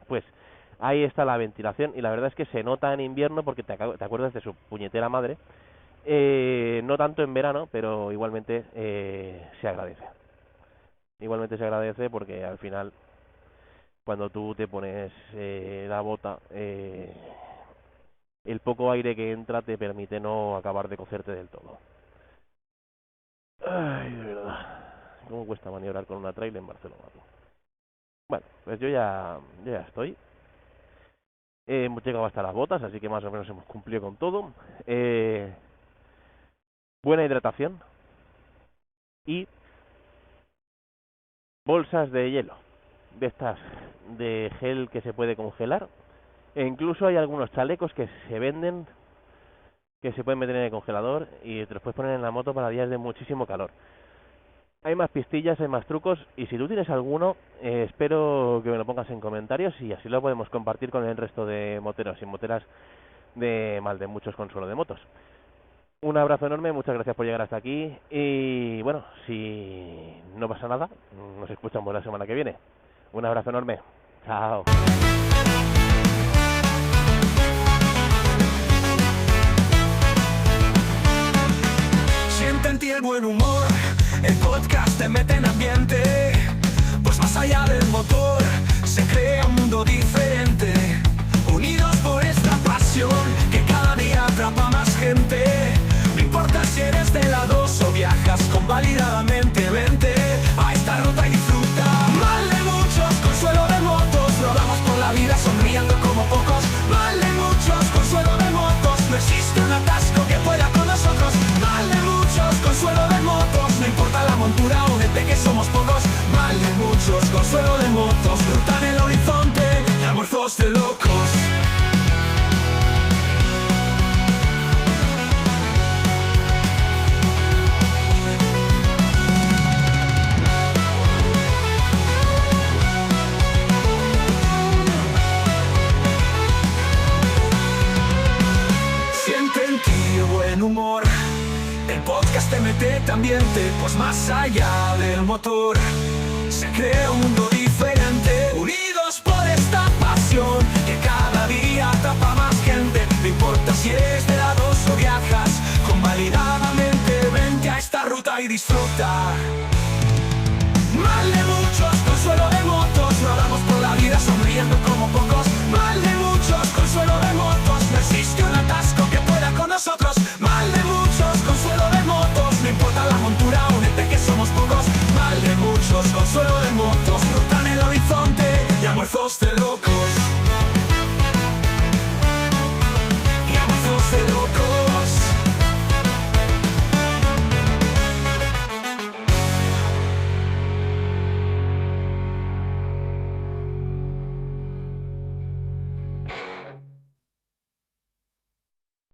pues ahí está la ventilación y la verdad es que se nota en invierno porque te acuerdas de su puñetera madre, no tanto en verano, pero igualmente se agradece. Igualmente se agradece porque al final, cuando tú te pones la bota, el poco aire que entra te permite no acabar de cocerte del todo. Ay, de verdad, cómo cuesta maniobrar con una trail en Barcelona. Bueno, pues yo ya estoy. Hemos llegado hasta las botas, así que más o menos hemos cumplido con todo. Buena hidratación y bolsas de hielo, de estas de gel que se puede congelar, e incluso hay algunos chalecos que se venden que se pueden meter en el congelador y te los puedes poner en la moto para días de muchísimo calor. Hay más pistillas, hay más trucos y si tú tienes alguno, espero que me lo pongas en comentarios y así lo podemos compartir con el resto de moteros y moteras de muchos Consuelo de motos. Un abrazo enorme, muchas gracias por llegar hasta aquí y bueno, si no pasa nada, nos escuchamos la semana que viene. Un abrazo enorme, chao. Siente en ti el buen humor, el podcast te mete en ambiente, pues más allá del motor se crea un mundo diferente, unidos por esta pasión que cada día atrapa más gente. No importa si eres de la 2 o viajas convalidadamente, vente a esta ruta y disfruta. Mal de muchos, Consuelo de motos, rodamos por la vida sonriendo como pocos. Mal de muchos, Consuelo de motos, no existe un atasco que pueda con nosotros. Mal de muchos, Consuelo de motos, no importa la montura o de que somos pocos. Mal de muchos, Consuelo de motos, ruta en el horizonte de almuerzos de locos. Humor, el podcast te mete ambiente, pues más allá del motor se crea un mundo diferente, unidos por esta pasión que cada día atrapa más gente. No importa si eres de lados o viajas, convalidadamente vente a esta ruta y disfruta. Mal de muchos, consuelo de motos, rodamos por la vida sonriendo como pocos. Mal de muchos, consuelo de motos, no existe un atasco que pueda con nosotros. Mal de muchos, consuelo de motos, no importa la montura o